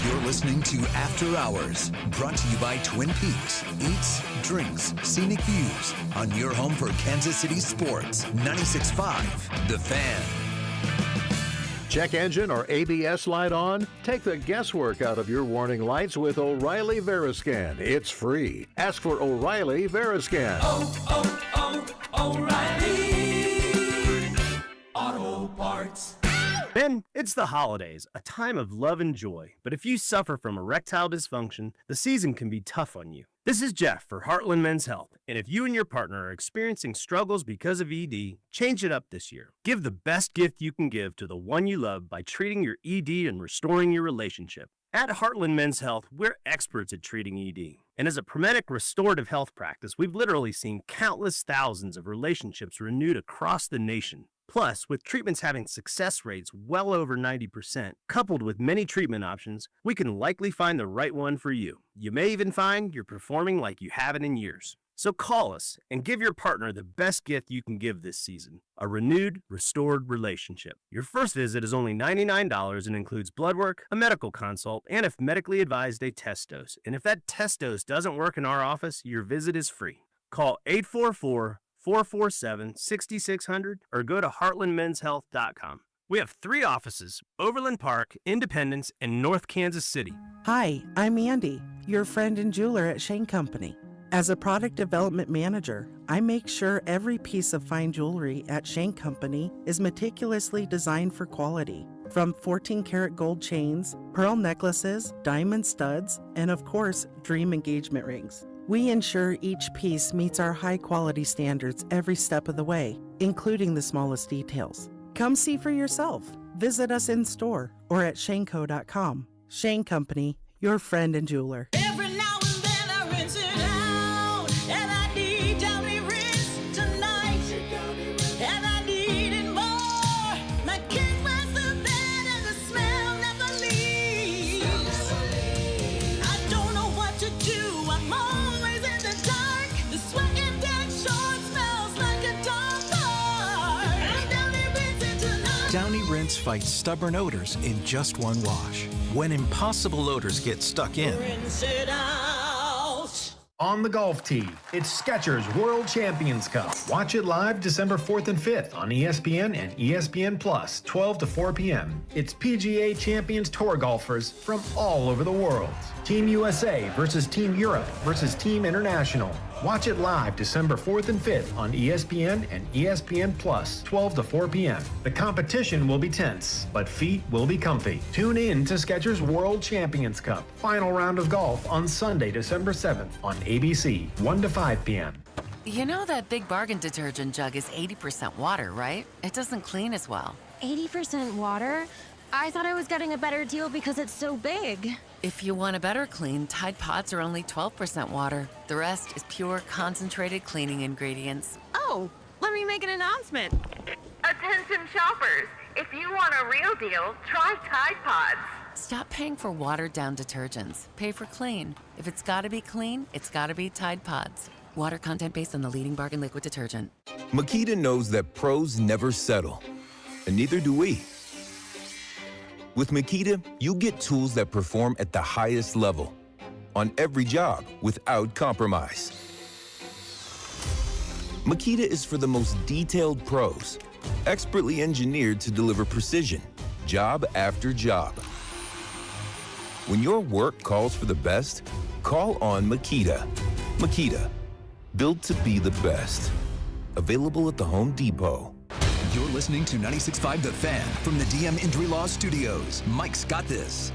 You're listening to After Hours, brought to you by Twin Peaks. Eats, drinks, scenic views on your home for Kansas City sports. 96.5, The Fan. Check engine or ABS light on? Take the guesswork out of your warning lights with O'Reilly Veriscan. It's free. Ask for O'Reilly Veriscan. O'Reilly Auto Parts. Ben, it's the holidays, a time of love and joy. But if you suffer from erectile dysfunction, the season can be tough on you. This is Jeff for Heartland Men's Health. And if you and your partner are experiencing struggles because of ED, change it up this year. Give the best gift you can give to the one you love by treating your ED and restoring your relationship. At Heartland Men's Health, we're experts at treating ED. And as a Prometic restorative health practice, we've literally seen countless thousands of relationships renewed across the nation. Plus, with treatments having success rates well over 90%, coupled with many treatment options, we can likely find the right one for you. You may even find you're performing like you haven't in years. So call us and give your partner the best gift you can give this season, a renewed, restored relationship. Your first visit is only $99 and includes blood work, a medical consult, and if medically advised, a test dose. And if that test dose doesn't work in our office, your visit is free. Call 844-447-6600 or go to heartlandmenshealth.com. We have 3 offices, Overland Park, Independence, and North Kansas City. Hi, I'm Andy, your friend and jeweler at Shane Company. As a product development manager, I make sure every piece of fine jewelry at Shane Company is meticulously designed for quality. From 14-karat gold chains, pearl necklaces, diamond studs, and of course, dream engagement rings. We ensure each piece meets our high-quality standards every step of the way, including the smallest details. Come see for yourself. Visit us in store or at shaneco.com. Shane Company, your friend and jeweler. Every now and then I rinse it out, and I need Downy rinse tonight, and I need it more. My king was the bed and the smell never leaves. I don't know what to do, I'm always in the dark. The sweat and dead short smells like a dog park. Downy rinse it tonight. Downy Rinse fights stubborn odors in just one wash. When impossible odors get stuck in, Rinse it out. On the golf tee, it's Skechers World Champions Cup. Watch it live December 4th and 5th on ESPN and ESPN Plus, 12 to 4 p.m. It's PGA Champions Tour golfers from all over the world. Team USA versus Team Europe versus Team International. Watch it live December 4th and 5th on ESPN and ESPN Plus, 12 to 4 p.m. The competition will be tense, but feet will be comfy. Tune in to Skechers World Champions Cup. Final round of golf on Sunday, December 7th on ABC, 1 to 5 p.m. You know that Big Bargain detergent jug is 80% water, right? It doesn't clean as well. 80% water? I thought I was getting a better deal because it's so big. If you want a better clean, Tide Pods are only 12% water. The rest is pure, concentrated cleaning ingredients. Oh, let me make an announcement. Attention shoppers, if you want a real deal, try Tide Pods. Stop paying for watered-down detergents. Pay for clean. If it's gotta be clean, it's gotta be Tide Pods. Water content based on the leading bargain liquid detergent. Makita knows that pros never settle, and neither do we. With Makita, you get tools that perform at the highest level on every job without compromise. Makita is for the most detailed pros, expertly engineered to deliver precision, job after job. When your work calls for the best, call on Makita. Makita, built to be the best. Available at the Home Depot. You're listening to 96.5 The Fan from the DM Injury Law Studios. Mike's got this.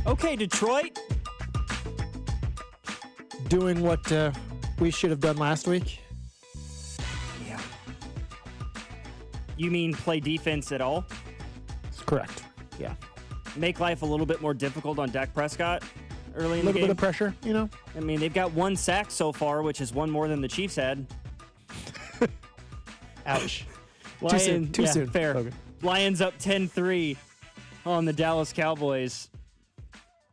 Okay, Detroit. Doing what we should have done last week. Yeah. You mean play defense at all? Correct. Yeah. Make life a little bit more difficult on Dak Prescott early in the game? A little bit of pressure, you know? I mean, they've got 1 sack so far, which is one more than the Chiefs had. Ouch. Too soon. Fair. Okay. Lions up 10-3 on the Dallas Cowboys.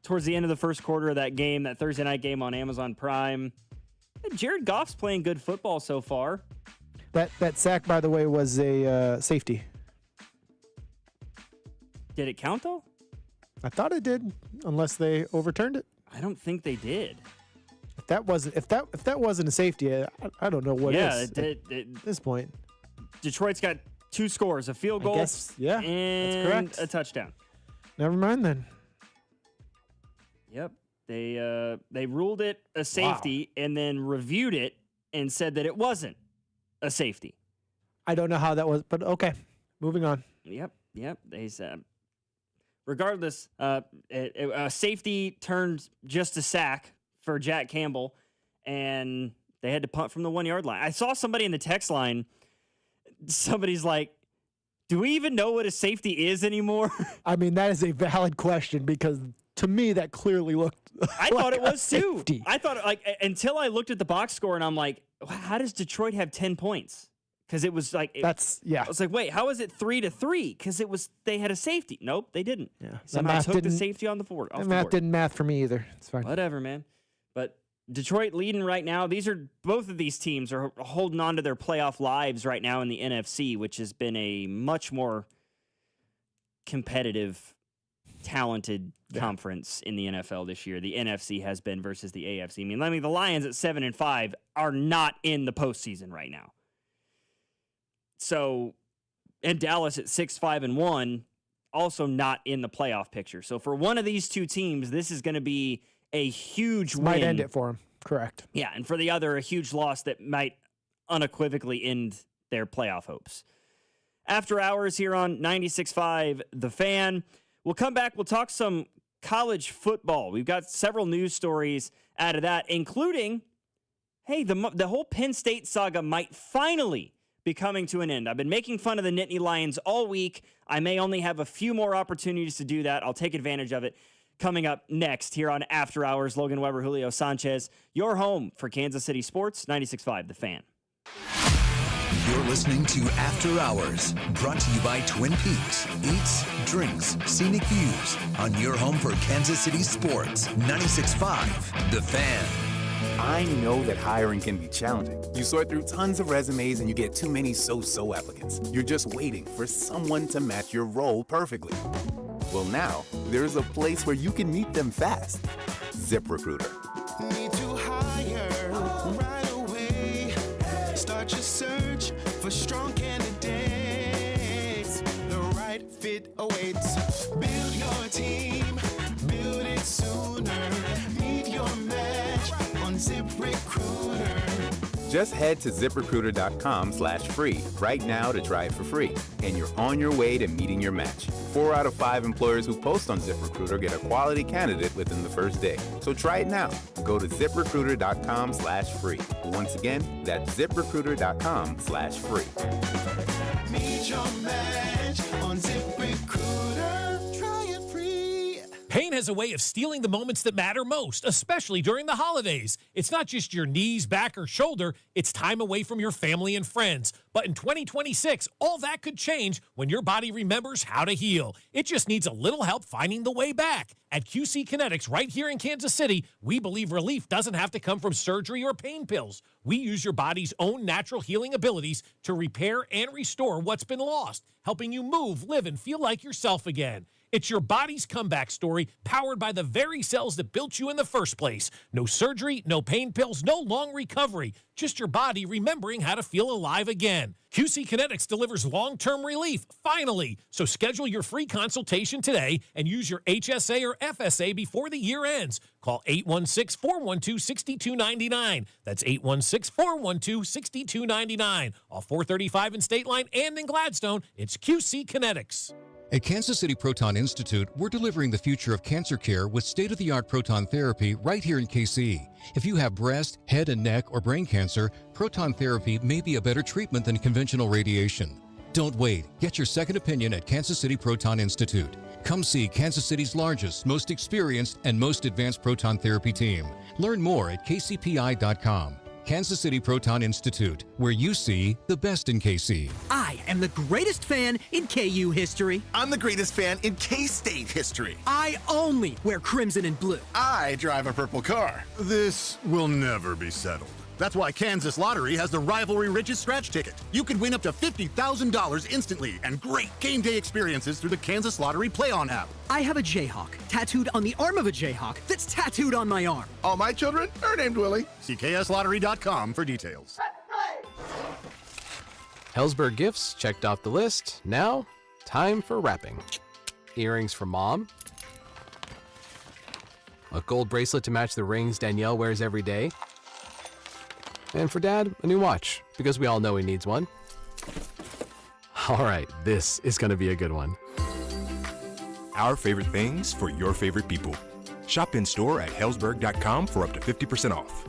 Towards the end of the first quarter of that game, that Thursday night game on Amazon Prime. Jared Goff's playing good football so far. That sack, by the way, was a safety. Did it count, though? I thought it did, unless they overturned it. I don't think they did. If that wasn't a safety, I don't know what is. Yeah, at this point. Detroit's got 2 scores, a field goal, that's and correct. a touchdown. Never mind then. Yep. They ruled it a safety and then reviewed it and said that it wasn't a safety. I don't know how that was, but okay. Moving on. Yep. They said, regardless, a safety turned just a sack for Jack Campbell, and they had to punt from the 1-yard line. I saw somebody in the text line. Somebody's like, do we even know what a safety is anymore? I mean, that is a valid question because to me that clearly looked I like thought it was too. safety. I thought until I looked at the box score and I'm like, how does Detroit have 10 points? Because it was like I was like, wait, how is it 3-3? Because they had a safety. Nope, they didn't. Yeah, somehow took the safety on the board. That math didn't math for me either. It's fine. Whatever, man. But Detroit leading right now. Both of these teams are holding on to their playoff lives right now in the NFC, which has been a much more competitive, talented conference in the NFL this year. The NFC has been versus the AFC. I mean, the Lions at 7-5 are not in the postseason right now. So, and Dallas at 6-5-1, also not in the playoff picture. So for one of these two teams, this is going to be a huge win. Might end it for them. Correct. Yeah, and for the other, a huge loss that might unequivocally end their playoff hopes. After hours here on 96.5 The Fan. We'll come back. We'll talk some college football. We've got several news stories out of that, including, hey, the whole Penn State saga might finally be coming to an end. I've been making fun of the Nittany Lions all week. I may only have a few more opportunities to do that. I'll take advantage of it. Coming up next here on After Hours, Logan Weber, Julio Sanchez, your home for Kansas City Sports, 96.5 The Fan. You're listening to After Hours, brought to you by Twin Peaks. Eats, drinks, scenic views on your home for Kansas City Sports, 96.5 The Fan. I know that hiring can be challenging. You sort through tons of resumes and you get too many so-so applicants. You're just waiting for someone to match your role perfectly. Well, now, there's a place where you can meet them fast. ZipRecruiter. Need to hire right away. Start your search for strong candidates. The right fit awaits. Build your team. Build it sooner. Meet your match on ZipRecruiter. Just head to ZipRecruiter.com/free right now to try it for free. And you're on your way to meeting your match. 4 out of 5 employers who post on ZipRecruiter get a quality candidate within the first day. So try it now. Go to ZipRecruiter.com/free. Once again, that's ZipRecruiter.com/free. Meet your match on ZipRecruiter. Try it free. Pain has a way of stealing the moments that matter most, especially during the holidays. It's not just your knees, back, or shoulder. It's time away from your family and friends. But in 2026, all that could change when your body remembers how to heal. It just needs a little help finding the way back. At QC Kinetics right here in Kansas City, we believe relief doesn't have to come from surgery or pain pills. We use your body's own natural healing abilities to repair and restore what's been lost, helping you move, live, and feel like yourself again. It's your body's comeback story, powered by the very cells that built you in the first place. No surgery, no pain pills, no long recovery. Just your body remembering how to feel alive again. QC Kinetics delivers long-term relief, finally. So schedule your free consultation today and use your HSA or FSA before the year ends. Call 816-412-6299. That's 816-412-6299. Off 435 in State Line and in Gladstone, it's QC Kinetics. At Kansas City Proton Institute, we're delivering the future of cancer care with state-of-the-art proton therapy right here in KC. If you have breast, head and neck, or brain cancer, proton therapy may be a better treatment than conventional radiation. Don't wait. Get your second opinion at Kansas City Proton Institute. Come see Kansas City's largest, most experienced, and most advanced proton therapy team. Learn more at kcpi.com. Kansas City Proton Institute, where you see the best in KC. I am the greatest fan in KU history. I'm the greatest fan in K-State history. I only wear crimson and blue. I drive a purple car. This will never be settled. That's why Kansas Lottery has the Rivalry Riches Scratch Ticket. You could win up to $50,000 instantly and great game day experiences through the Kansas Lottery Play-On app. I have a Jayhawk tattooed on the arm of a Jayhawk that's tattooed on my arm. All my children are named Willie. See kslottery.com for details. Hellsberg gifts checked off the list. Now, time for wrapping. Earrings for Mom. A gold bracelet to match the rings Danielle wears every day. And for Dad, a new watch, because we all know he needs one. All right, this is going to be a good one. Our favorite things for your favorite people. Shop in store at Hellsberg.com for up to 50% off.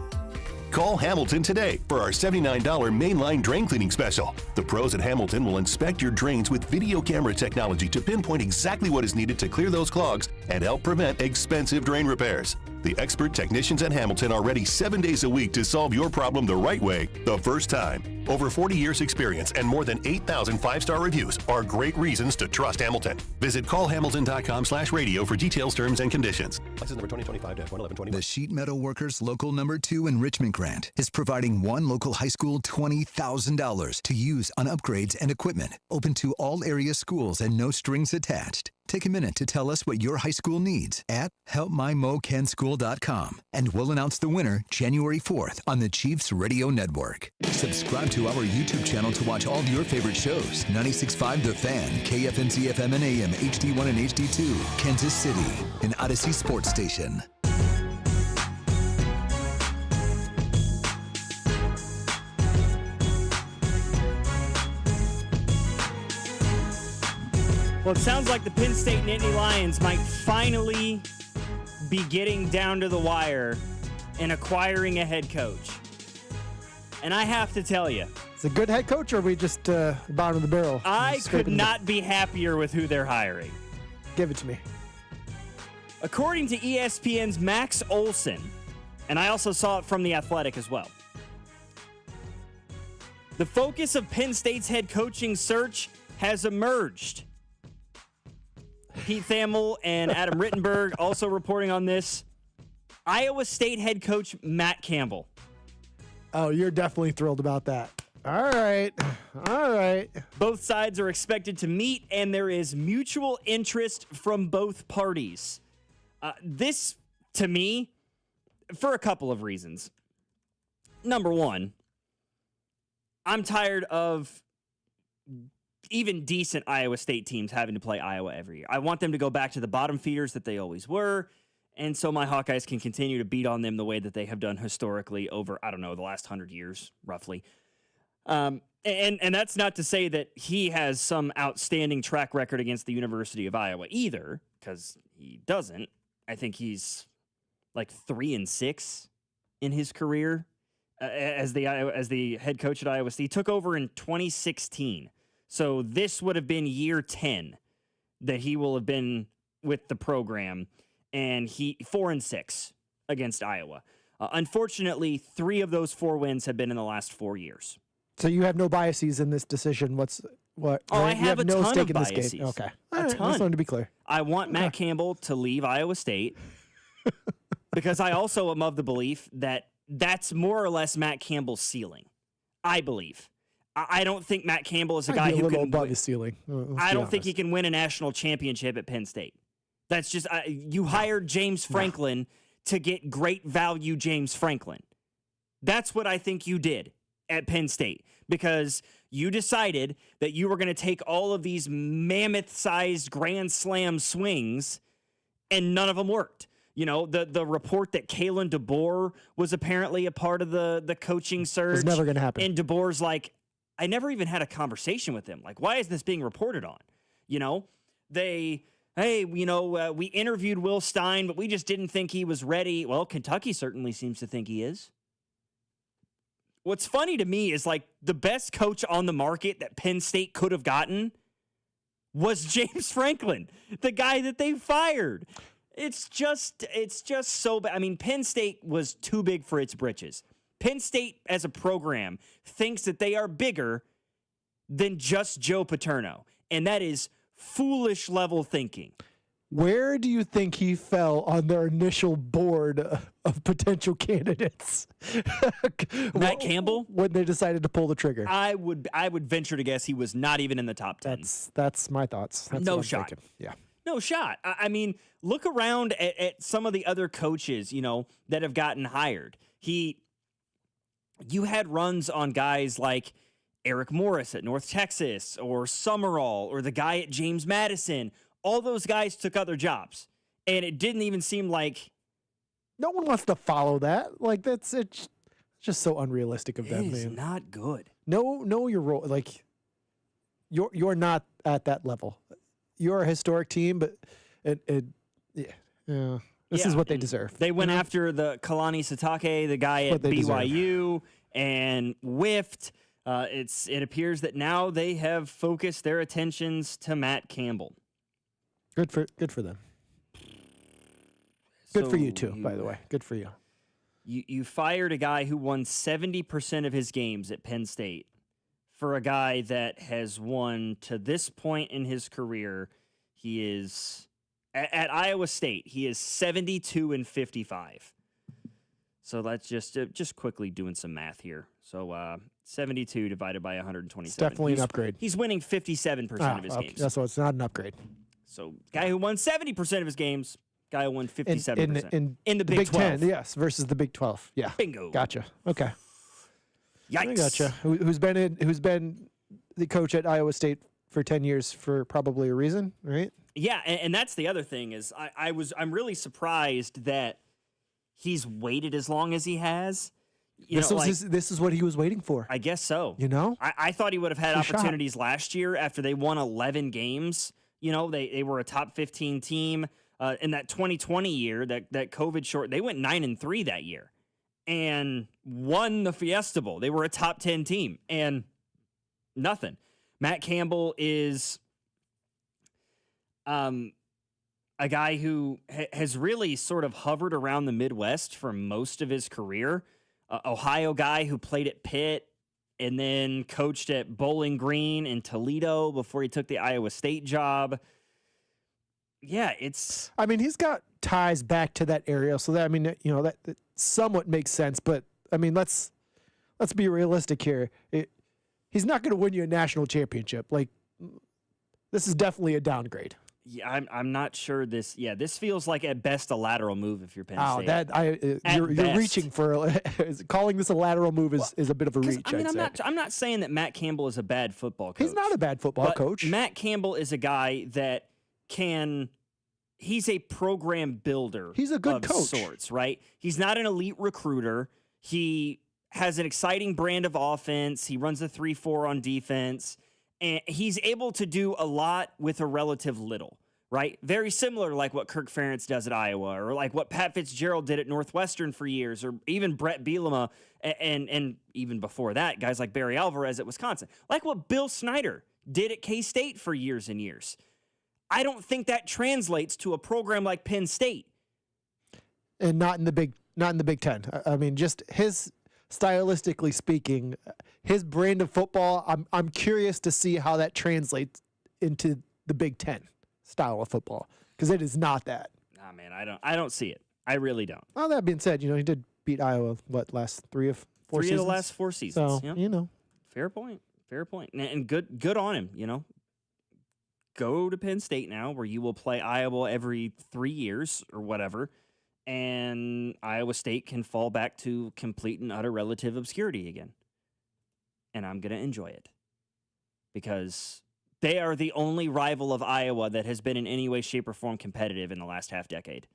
Call Hamilton today for our $79 mainline drain cleaning special. The pros at Hamilton will inspect your drains with video camera technology to pinpoint exactly what is needed to clear those clogs and help prevent expensive drain repairs. The expert technicians at Hamilton are ready 7 days a week to solve your problem the right way, the first time. Over 40 years experience and more than 8,000 5-star reviews are great reasons to trust Hamilton. Visit callhamilton.com/radio for details, terms, and conditions. License number 2025-11120. The Sheet Metal Workers Local Number 2 Enrichment Grant is providing one local high school $20,000 to use on upgrades and equipment, open to all area schools and no strings attached. Take a minute to tell us what your high school needs at helpmymokenschool.com, and we'll announce the winner January 4th on the Chiefs Radio Network. Subscribe to our YouTube channel to watch all your favorite shows. 96.5 The Fan, KFNC FM and AM, HD1 and HD2, Kansas City, an Odyssey Sports Station. Well, it sounds like the Penn State Nittany Lions might finally be getting down to the wire and acquiring a head coach. And I have to tell you, It's a good head coach, or are we just bottom of the barrel? I could not be happier with who they're hiring. Give it to me. According to ESPN's Max Olson, and I also saw it from The Athletic as well, the focus of Penn State's head coaching search has emerged. Pete Thamel and Adam Rittenberg also reporting on this. Iowa State head coach Matt Campbell. Oh, you're definitely thrilled about that. All right. All right. Both sides are expected to meet, and there is mutual interest from both parties. This, to me, for a couple of reasons. Number one, I'm tired of even decent Iowa State teams having to play Iowa every year. I want them to go back to the bottom feeders that they always were, and so my Hawkeyes can continue to beat on them the way that they have done historically over, I don't know, the last 100 years, roughly. And that's not to say that he has some outstanding track record against the University of Iowa either, because he doesn't. I think he's like 3-6 in his career as the head coach at Iowa State. He took over in 2016. So this would have been year 10 that he will have been with the program, and he 4-6 against Iowa. Unfortunately, 3 of those 4 wins have been in the last 4 years. So you have no biases in this decision. What? Oh, right? I have no ton stake of in this biases. game. Okay, A All right. ton. Just wanted to be clear. I want Matt Campbell to leave Iowa State because I also am of the belief that that's more or less Matt Campbell's ceiling. I believe. I don't think Matt Campbell is a guy I'd be who a little can. above the ceiling. I don't think he can win a national championship at Penn State. That's just you hired James Franklin to get great value James Franklin. That's what I think you did at Penn State, because you decided that you were going to take all of these mammoth-sized Grand Slam swings, and none of them worked. You know, the report that Kalen DeBoer was apparently a part of the coaching surge. It's never going to happen. And DeBoer's like, I never even had a conversation with him. Like, why is this being reported on? You know, we interviewed Will Stein, but we just didn't think he was ready. Well, Kentucky certainly seems to think he is. What's funny to me is, like, the best coach on the market that Penn State could have gotten was James Franklin, the guy that they fired. It's just so bad. I mean, Penn State was too big for its britches. Penn State as a program thinks that they are bigger than just Joe Paterno, and that is foolish level thinking. Where do you think he fell on their initial board of potential candidates? Matt Campbell? When they decided to pull the trigger. I would venture to guess he was not even in the top 10. That's my thoughts. That's No what I'm shot. thinking. Yeah. No shot. I mean, look around at some of the other coaches, that have gotten hired. You had runs on guys like Eric Morris at North Texas or Summerall or the guy at James Madison. All those guys took other jobs, and it didn't even seem like no one wants to follow that. Like it's just so unrealistic of them, it is man. not good. Know your role. Like you're not at that level. You're a historic team, but this is what they deserve. They went after the Kalani Sitake, the guy at BYU, and whiffed. It appears that now they have focused their attentions to Matt Campbell. Good for them. Good for you too, by the way. Good for you. You fired a guy who won 70% of his games at Penn State for a guy that has won to this point in his career. He is at Iowa State. He is 72-55. So that's just quickly doing some math here. So 72 divided by 127. It's definitely an upgrade. He's winning 57% of his games. That's why it's not an upgrade. So guy who won 70% of his games, guy who won 57%. In the Big 12. 10, yes, versus the Big 12. Yeah. Bingo. Gotcha. Okay. Yikes. I gotcha. Who's been the coach at Iowa State for 10 years for probably a reason, right? Yeah, and that's the other thing is I'm really surprised that he's waited as long as he has. This is what he was waiting for. I guess so. I thought he would have had It's a shot. opportunities last year after they won 11 games. They were a top 15 team in that 2020 year, that COVID short. They went 9-3 that year and won the Fiesta Bowl. They were a top 10 team and nothing. Matt Campbell is a guy who has really sort of hovered around the Midwest for most of his career. Ohio guy who played at Pitt and then coached at Bowling Green in Toledo before he took the Iowa State job. Yeah, he's got ties back to that area, so that that somewhat makes sense. But let's be realistic here. He's not going to win you a national championship. Like, this is definitely a downgrade. Yeah, I'm not sure this. Yeah, this feels like at best a lateral move if you're Penn State. You're reaching for calling this a lateral move is a bit of a reach. I'm not saying that Matt Campbell is a bad football coach. He's not a bad football coach. Matt Campbell is a guy that he's a program builder. He's a good of coach. Sorts, right? He's not an elite recruiter. He has an exciting brand of offense. He runs a 3-4 on defense. And he's able to do a lot with a relative little, right? Very similar to like what Kirk Ferentz does at Iowa or like what Pat Fitzgerald did at Northwestern for years or even Brett Bielema and even before that, guys like Barry Alvarez at Wisconsin. Like what Bill Snyder did at K-State for years and years. I don't think that translates to a program like Penn State. And not in the Big Ten. I mean, just his stylistically speaking, his brand of football, I'm curious to see how that translates into the Big Ten style of football, because it is not that. Nah, man, I don't see it. I really don't. Well, that being said, he did beat Iowa, last 3 of 4 seasons? Three of the last 4 seasons. So, yeah. Fair point. And good on him, Go to Penn State now, where you will play Iowa every 3 years or whatever, and Iowa State can fall back to complete and utter relative obscurity again. And I'm going to enjoy it because they are the only rival of Iowa that has been in any way, shape, or form competitive in the last half decade.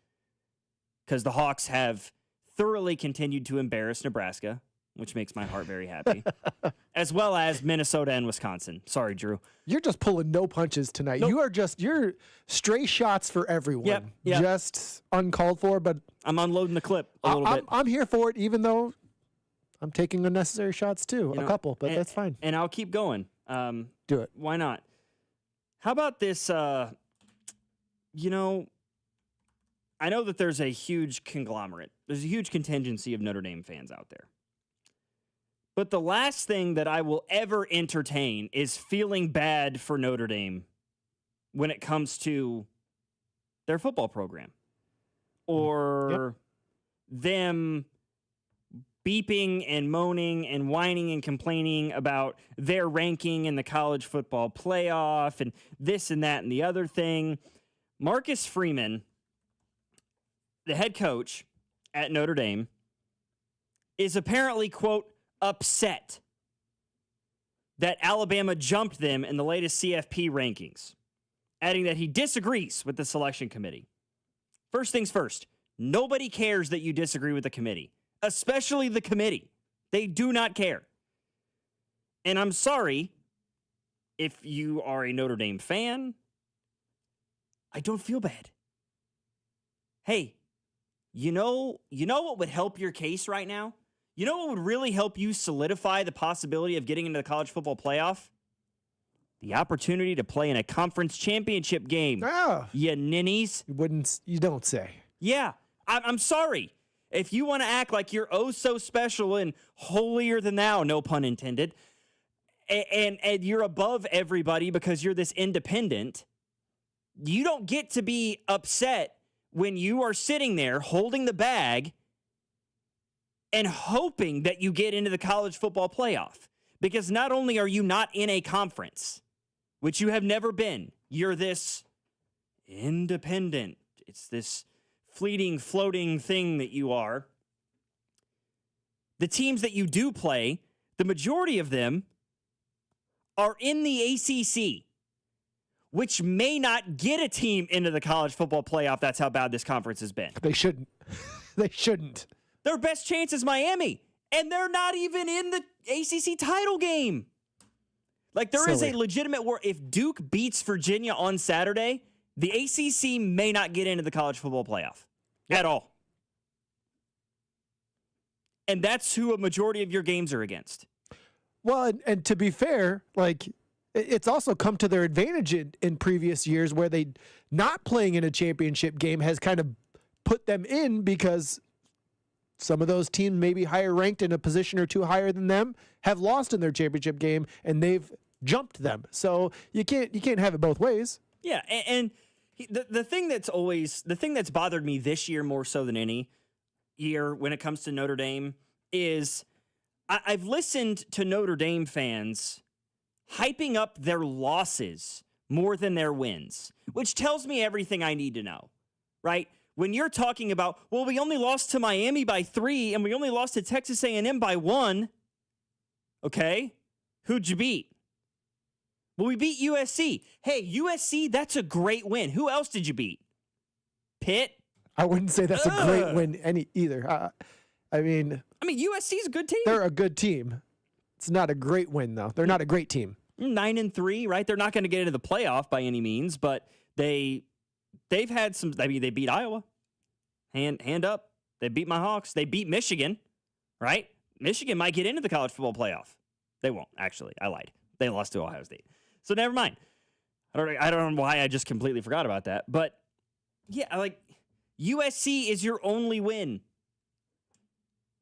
Because the Hawks have thoroughly continued to embarrass Nebraska, which makes my heart very happy, as well as Minnesota and Wisconsin. Sorry, Drew. You're just pulling no punches tonight. Nope. You're stray shots for everyone. Yep. Just uncalled for, but I'm unloading the clip a little bit. I'm here for it, even though I'm taking unnecessary shots too, a couple, but that's fine. And I'll keep going. Do it. Why not? How about this? I know that there's a huge conglomerate. There's a huge contingency of Notre Dame fans out there. But the last thing that I will ever entertain is feeling bad for Notre Dame when it comes to their football program, or them beeping and moaning and whining and complaining about their ranking in the college football playoff and this and that and the other thing. Marcus Freeman, the head coach at Notre Dame, is apparently, quote, upset that Alabama jumped them in the latest CFP rankings, adding that he disagrees with the selection committee. First things first, nobody cares that you disagree with the committee, especially the committee. They do not care. And I'm sorry if you are a Notre Dame fan. I don't feel bad. Hey, you know what would help your case right now? You know what would really help you solidify the possibility of getting into the college football playoff? The opportunity to play in a conference championship game. Oh. You ninnies. You don't say. Yeah, I'm sorry. If you want to act like you're oh so special and holier than thou, no pun intended, and you're above everybody because you're this independent, you don't get to be upset when you are sitting there holding the bag and hoping that you get into the college football playoff. Because not only are you not in a conference, which you have never been, you're this independent. It's this fleeting, floating thing that you are. The teams that you do play, the majority of them are in the ACC, which may not get a team into the college football playoff. That's how bad this conference has been. They shouldn't. They shouldn't. Their best chance is Miami, and they're not even in the ACC title game. Like, there is a legitimate war. If Duke beats Virginia on Saturday, the ACC may not get into the college football playoff at all. And that's who a majority of your games are against. Well, and to be fair, like, it's also come to their advantage in previous years where they not playing in a championship game has kind of put them in because some of those teams maybe higher ranked in a position or two higher than them have lost in their championship game and they've jumped them. So you can't have it both ways. Yeah, and the thing that's bothered me this year more so than any year when it comes to Notre Dame is I've listened to Notre Dame fans hyping up their losses more than their wins, which tells me everything I need to know, right? When you're talking about, well, we only lost to Miami by 3 and we only lost to Texas A&M by 1. Okay, who'd you beat? Well, we beat USC. Hey, USC, that's a great win. Who else did you beat? Pitt? I wouldn't say that's a great win either. I mean, USC's a good team. They're a good team. It's not a great win, though. They're not a great team. 9-3, right? They're not going to get into the playoff by any means, but they've had some. I mean, they beat Iowa. Hand up. They beat my Hawks. They beat Michigan, right? Michigan might get into the college football playoff. They won't, actually. I lied. They lost to Ohio State. So never mind. I don't know why I just completely forgot about that. But yeah, like USC is your only win.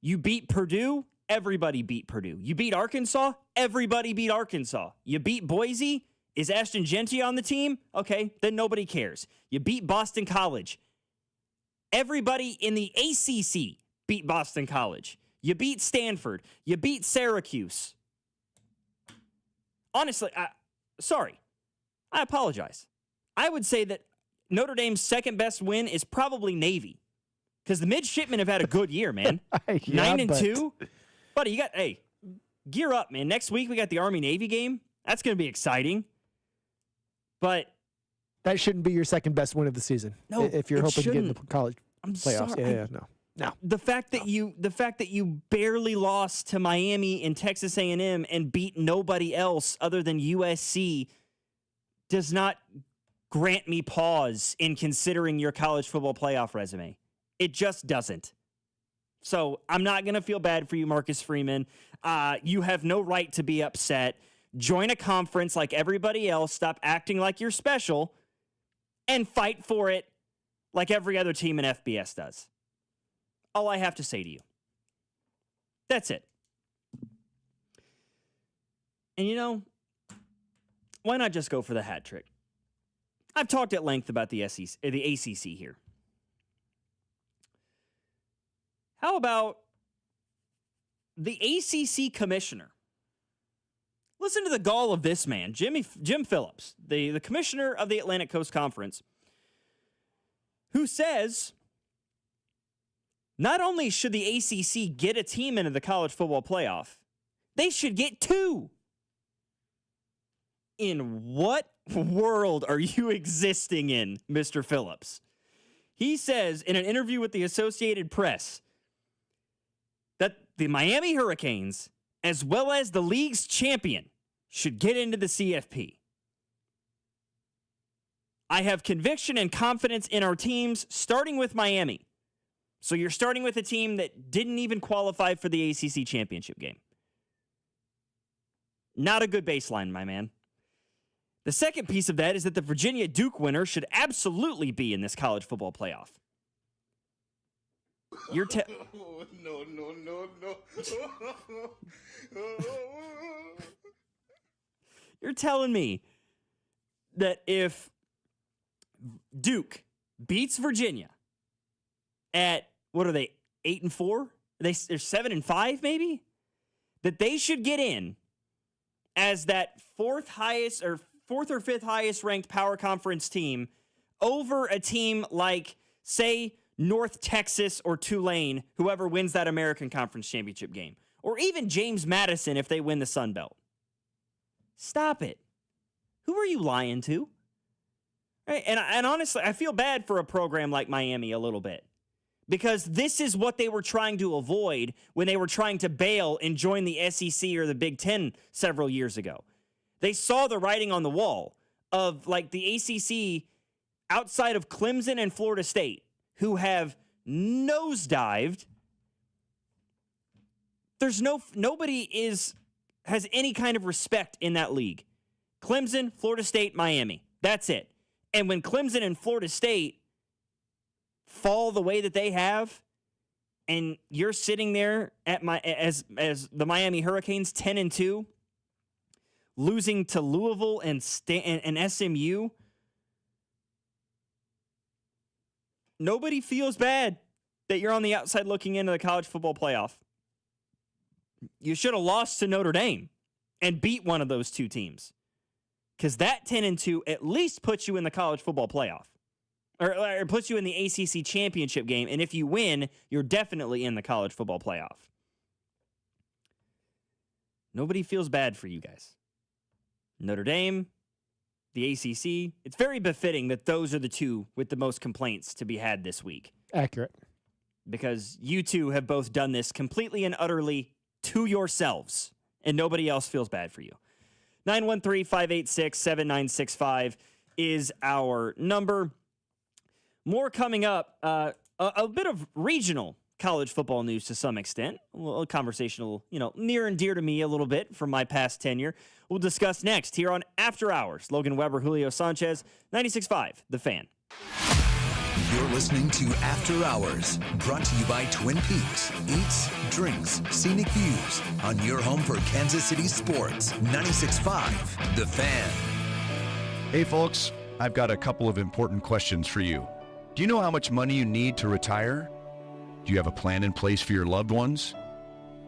You beat Purdue, everybody beat Purdue. You beat Arkansas, everybody beat Arkansas. You beat Boise, is Ashton Genty on the team? Okay, then nobody cares. You beat Boston College. Everybody in the ACC beat Boston College. You beat Stanford. You beat Syracuse. Honestly, sorry. I apologize. I would say that Notre Dame's second best win is probably Navy. Because the midshipmen have had a good year, man. 9-2. Buddy, gear up, man. Next week we got the Army-Navy game. That's going to be exciting. But that shouldn't be your second best win of the season. No, if you're hoping to get in the college playoffs. Sorry. No. The fact that you barely lost to Miami and Texas A&M and beat nobody else other than USC does not grant me pause in considering your college football playoff resume. It just doesn't. So I'm not going to feel bad for you, Marcus Freeman. You have no right to be upset. Join a conference like everybody else. Stop acting like you're special and fight for it like every other team in FBS does. All I have to say to you. That's it. And why not just go for the hat trick? I've talked at length about the ACC here. How about the ACC commissioner? Listen to the gall of this man, Jim Phillips, the commissioner of the Atlantic Coast Conference, who says not only should the ACC get a team into the college football playoff, they should get 2. In what world are you existing in, Mr. Phillips? He says in an interview with the Associated Press that the Miami Hurricanes, as well as the league's champion, should get into the CFP. I have conviction and confidence in our teams, starting with Miami. So you're starting with a team that didn't even qualify for the ACC championship game. Not a good baseline, my man. The second piece of that is that the Virginia Duke winner should absolutely be in this college football playoff. You're No. You're telling me that if Duke beats Virginia at, what are they, 8-4? They're 7-5 maybe? That they should get in as that fourth or fifth highest ranked power conference team over a team like, say, North Texas or Tulane, whoever wins that American Conference Championship game. Or even James Madison if they win the Sun Belt. Stop it. Who are you lying to? Right? And honestly, I feel bad for a program like Miami a little bit. Because this is what they were trying to avoid when they were trying to bail and join the SEC or the Big Ten several years ago. They saw the writing on the wall of like the ACC outside of Clemson and Florida State, who have nosedived. Nobody has any kind of respect in that league. Clemson, Florida State, Miami. That's it. And when Clemson and Florida State fall the way that they have, and you're sitting there at as the Miami Hurricanes 10-2, losing to Louisville and SMU, nobody feels bad that you're on the outside looking into the college football playoff. You should have lost to Notre Dame and beat one of those two teams, because that 10-2 at least puts you in the college football playoff. Or puts you in the ACC championship game, and if you win, you're definitely in the college football playoff. Nobody feels bad for you guys. Notre Dame, the ACC, it's very befitting that those are the two with the most complaints to be had this week. Accurate. Because you two have both done this completely and utterly to yourselves, and nobody else feels bad for you. 913-586-7965 is our number. More coming up, a bit of regional college football news to some extent. A conversational, near and dear to me a little bit from my past tenure. We'll discuss next here on After Hours. Logan Weber, Julio Sanchez, 96.5, The Fan. You're listening to After Hours, brought to you by Twin Peaks. Eats, drinks, scenic views on your home for Kansas City sports. 96.5, The Fan. Hey, folks, I've got a couple of important questions for you. Do you know how much money you need to retire? Do you have a plan in place for your loved ones?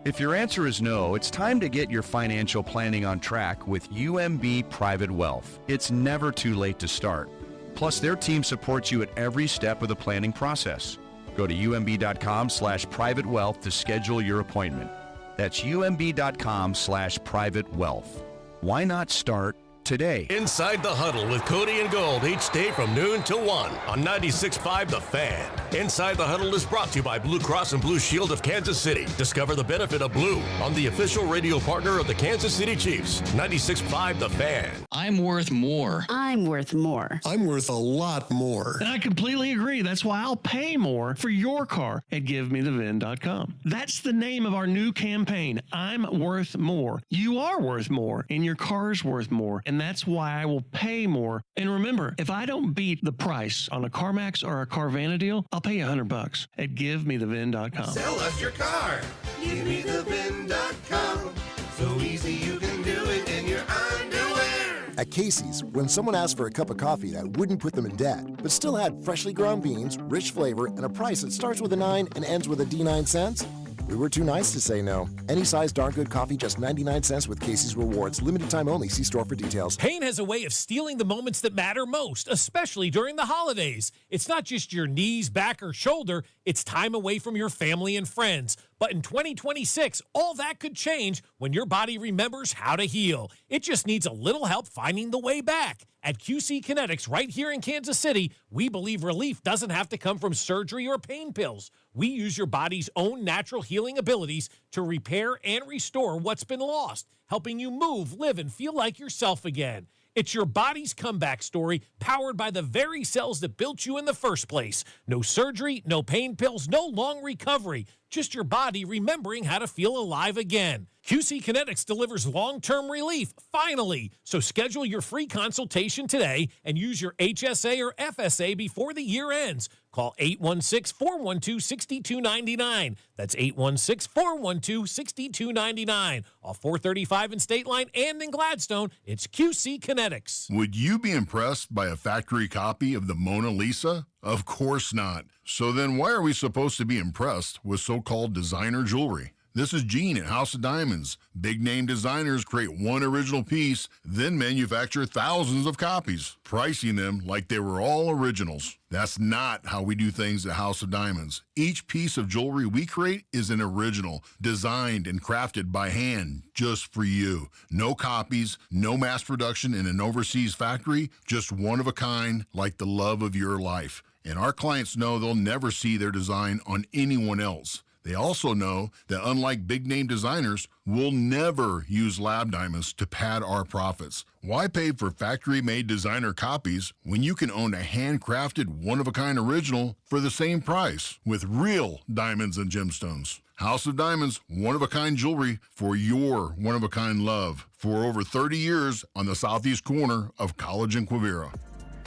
If your answer is no, it's time to get your financial planning on track with UMB Private Wealth. It's never too late to start. Plus, their team supports you at every step of the planning process. Go to umb.com/privatewealth to schedule your appointment. That's umb.com/privatewealth. Why not start today? Inside the Huddle with Cody and Gold each day from noon till 1 on 96.5 The Fan. Inside the Huddle is brought to you by Blue Cross and Blue Shield of Kansas City. Discover the benefit of blue on the official radio partner of the Kansas City Chiefs. 96.5 The Fan. I'm worth more. I'm worth more. I'm worth a lot more. And I completely agree. That's why I'll pay more for your car at GiveMeTheVin.com. That's the name of our new campaign. I'm worth more. You are worth more, and your car's worth more. And that's why I will pay more. And remember, if I don't beat the price on a CarMax or a Carvana deal, I'll pay you $100 at GiveMeTheVin.com. Sell us your car. GiveMeTheVin.com. So easy you can do it in your underwear. At Casey's, when someone asked for a cup of coffee that wouldn't put them in debt, but still had freshly ground beans, rich flavor, and a price that starts with a 9 and ends with a D9 cents, we were too nice to say no. Any size darn good coffee, just 99 cents with Casey's Rewards. Limited time only. See store for details. Pain has a way of stealing the moments that matter most, especially during the holidays. It's not just your knees, back, or shoulder. It's time away from your family and friends. But in 2026, all that could change when your body remembers how to heal. It just needs a little help finding the way back. At QC Kinetics, right here in Kansas City, we believe relief doesn't have to come from surgery or pain pills. We use your body's own natural healing abilities to repair and restore what's been lost, helping you move, live, and feel like yourself again. It's your body's comeback story, powered by the very cells that built you in the first place. No surgery, no pain pills, no long recovery. Just your body remembering how to feel alive again. QC Kinetics delivers long-term relief, finally. So schedule your free consultation today and use your HSA or FSA before the year ends. Call 816-412-6299. That's 816-412-6299. Off 435 in State Line and in Gladstone, it's QC Kinetics. Would you be impressed by a factory copy of the Mona Lisa? Of course not. So then why are we supposed to be impressed with so-called designer jewelry? This is Gene at House of Diamonds. Big-name designers create one original piece, then manufacture thousands of copies, pricing them like they were all originals. That's not how we do things at House of Diamonds. Each piece of jewelry we create is an original, designed and crafted by hand, just for you. No copies, no mass production in an overseas factory, just one of a kind, like the love of your life. And our clients know they'll never see their design on anyone else. They also know that unlike big-name designers, we'll never use lab diamonds to pad our profits. Why pay for factory-made designer copies when you can own a handcrafted, one-of-a-kind original for the same price with real diamonds and gemstones? House of Diamonds, one-of-a-kind jewelry for your one-of-a-kind love. For over 30 years on the southeast corner of College and Quivira.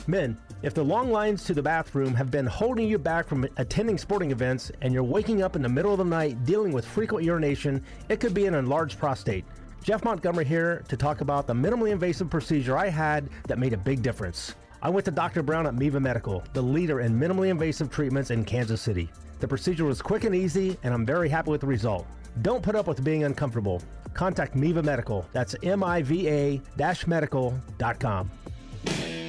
Men, if the long lines to the bathroom have been holding you back from attending sporting events and you're waking up in the middle of the night dealing with frequent urination, it could be an enlarged prostate. Jeff Montgomery here to talk about the minimally invasive procedure I had that made a big difference. I went to Dr. Brown at Miva Medical, the leader in minimally invasive treatments in Kansas City. The procedure was quick and easy, and I'm very happy with the result. Don't put up with being uncomfortable. Contact Miva Medical. That's MIVA-medical.com.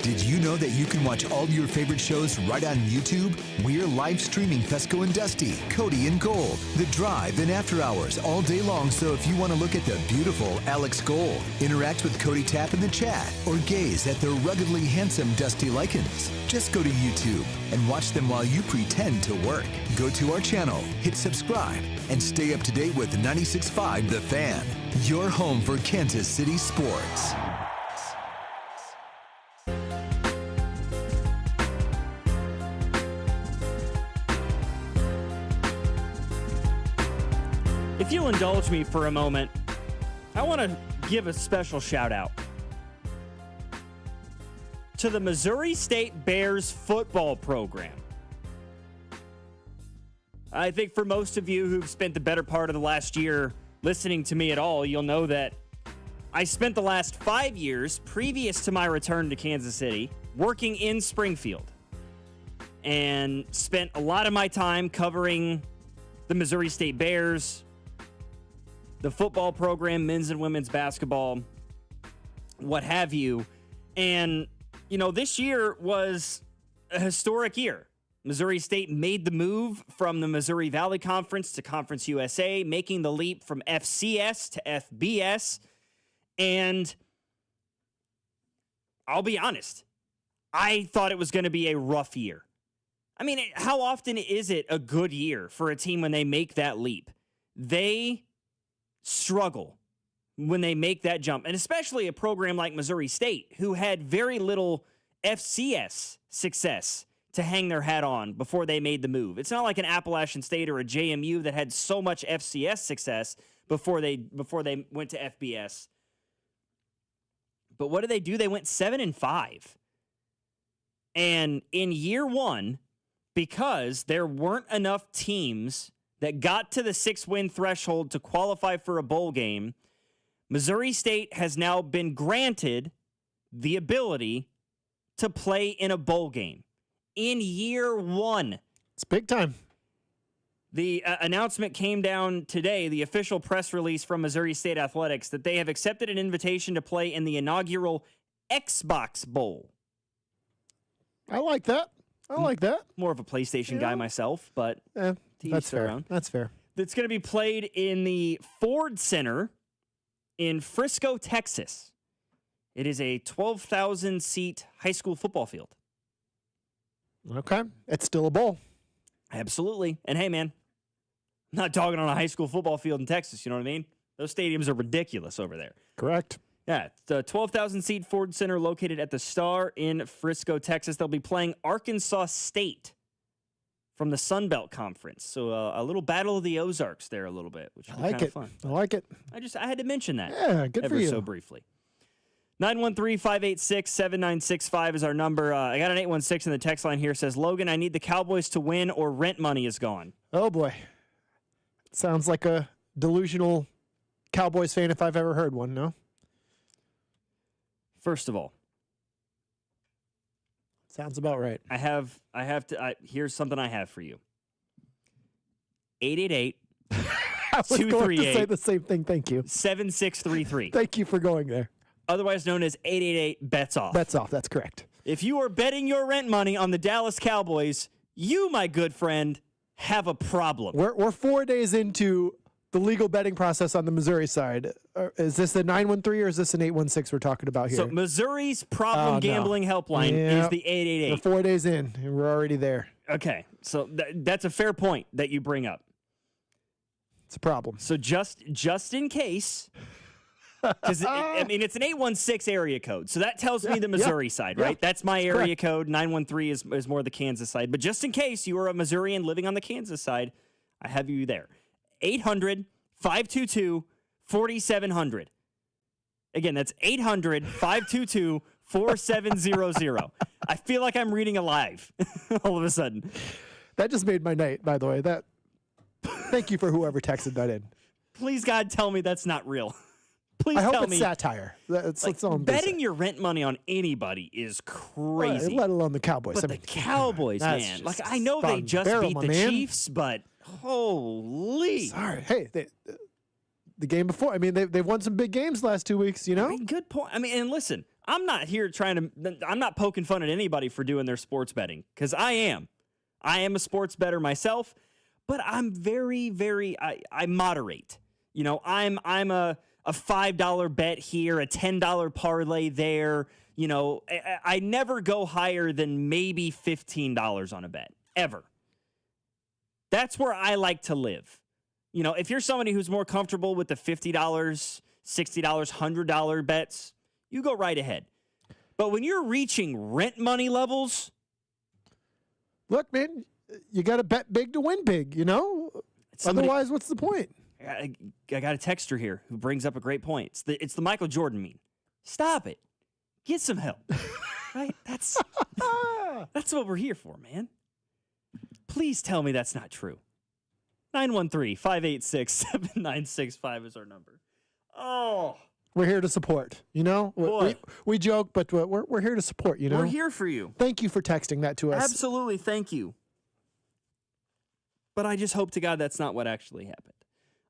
Did you know that you can watch all your favorite shows right on YouTube? We're live streaming Fesco and Dusty, Cody and Gold, The Drive, and After Hours all day long. So if you want to look at the beautiful Alex Gold, interact with Cody Tapp in the chat, or gaze at the ruggedly handsome Dusty Likens, just go to YouTube and watch them while you pretend to work. Go to our channel, hit subscribe, and stay up to date with 96.5 The Fan, your home for Kansas City sports. If you'll indulge me for a moment, I want to give a special shout out to the Missouri State Bears football program. I think for most of you who've spent the better part of the last year listening to me at all, you'll know that I spent the last 5 years previous to my return to Kansas City working in Springfield and spent a lot of my time covering the Missouri State Bears, the football program, men's and women's basketball, what have you. And, you know, this year was a historic year. Missouri State made the move from the Missouri Valley Conference to Conference USA, making the leap from FCS to FBS. And I'll be honest, I thought it was going to be a rough year. I mean, how often is it a good year for a team when they make that leap? They struggle when they make that jump, and especially a program like Missouri State, who had very little FCS success to hang their hat on before they made the move. It's not like an Appalachian State or a JMU that had so much FCS success before they went to FBS. But what did they do? They went 7-5. And in year one, because there weren't enough teams that got to the 6-win threshold to qualify for a bowl game, Missouri State has now been granted the ability to play in a bowl game in year one. It's big time. The announcement came down today, the official press release from Missouri State Athletics, that they have accepted an invitation to play in the inaugural Xbox Bowl. I like that. More of a PlayStation guy myself, but that's fair. That's fair. It's going to be played in the Ford Center in Frisco, Texas. It is a 12,000-seat high school football field. Okay. It's still a bowl. Absolutely. And hey, man, I'm not dogging on a high school football field in Texas, you know what I mean? Those stadiums are ridiculous over there. Correct. Yeah, the 12,000-seat Ford Center located at the Star in Frisco, Texas. They'll be playing Arkansas State from the Sun Belt Conference. So a little battle of the Ozarks there a little bit, which would be kind of fun. I like it. I had to mention that. Yeah, good for you. So briefly. 913-586-7965 is our number. I got an 816 in the text line here. Says, Logan, I need the Cowboys to win or rent money is gone. Oh, boy. Sounds like a delusional Cowboys fan if I've ever heard one, no? First of all. Sounds about right. Here's something I have for you. 888 I was going to say the same thing. Thank you. 7633. Thank you for going there. Otherwise known as 888 Bets Off. Bets Off, that's correct. If you are betting your rent money on the Dallas Cowboys, you, my good friend, have a problem. We're 4 days into the legal betting process on the Missouri side. Is this a 913 or is this an 816 we're talking about here? So Missouri's problem gambling helpline is the 888. We're 4 days in, and we're already there. Okay, so that's a fair point that you bring up. It's a problem. So just in case... Because, it's an 816 area code. So that tells me the Missouri side, right? That's my area code. 913 is more the Kansas side. But just in case you are a Missourian living on the Kansas side, I have you there. 800-522-4700. Again, that's 800-522-4700. I feel like I'm reading a live all of a sudden. That just made my night, by the way. Thank you for whoever texted that in. Please, God, tell me that's not real. Please I hope tell it's me. Satire. That's all I'm betting your rent money on anybody is crazy. Let alone the Cowboys. But the Cowboys, man. Like, I know they just beat the Chiefs, but holy. Sorry. Hey, the game before, they've won some big games the last 2 weeks, you know? Good point. And listen, I'm not here I'm not poking fun at anybody for doing their sports betting, because I am a sports bettor myself, but I'm very, very, I moderate. You know, I'm a $5 bet here, a $10 parlay there. You know, I never go higher than maybe $15 on a bet, ever. That's where I like to live. You know, if you're somebody who's more comfortable with the $50, $60, $100 bets, you go right ahead. But when you're reaching rent money levels... Look, man, you got to bet big to win big, you know? Otherwise, what's the point? I got a texter here who brings up a great point. It's the Michael Jordan meme. Stop it. Get some help. Right? That's what we're here for, man. Please tell me that's not true. 913-586-7965 is our number. Oh. We're here to support, you know? We joke, but we're here to support, you know? We're here for you. Thank you for texting that to us. Absolutely, thank you. But I just hope to God that's not what actually happened.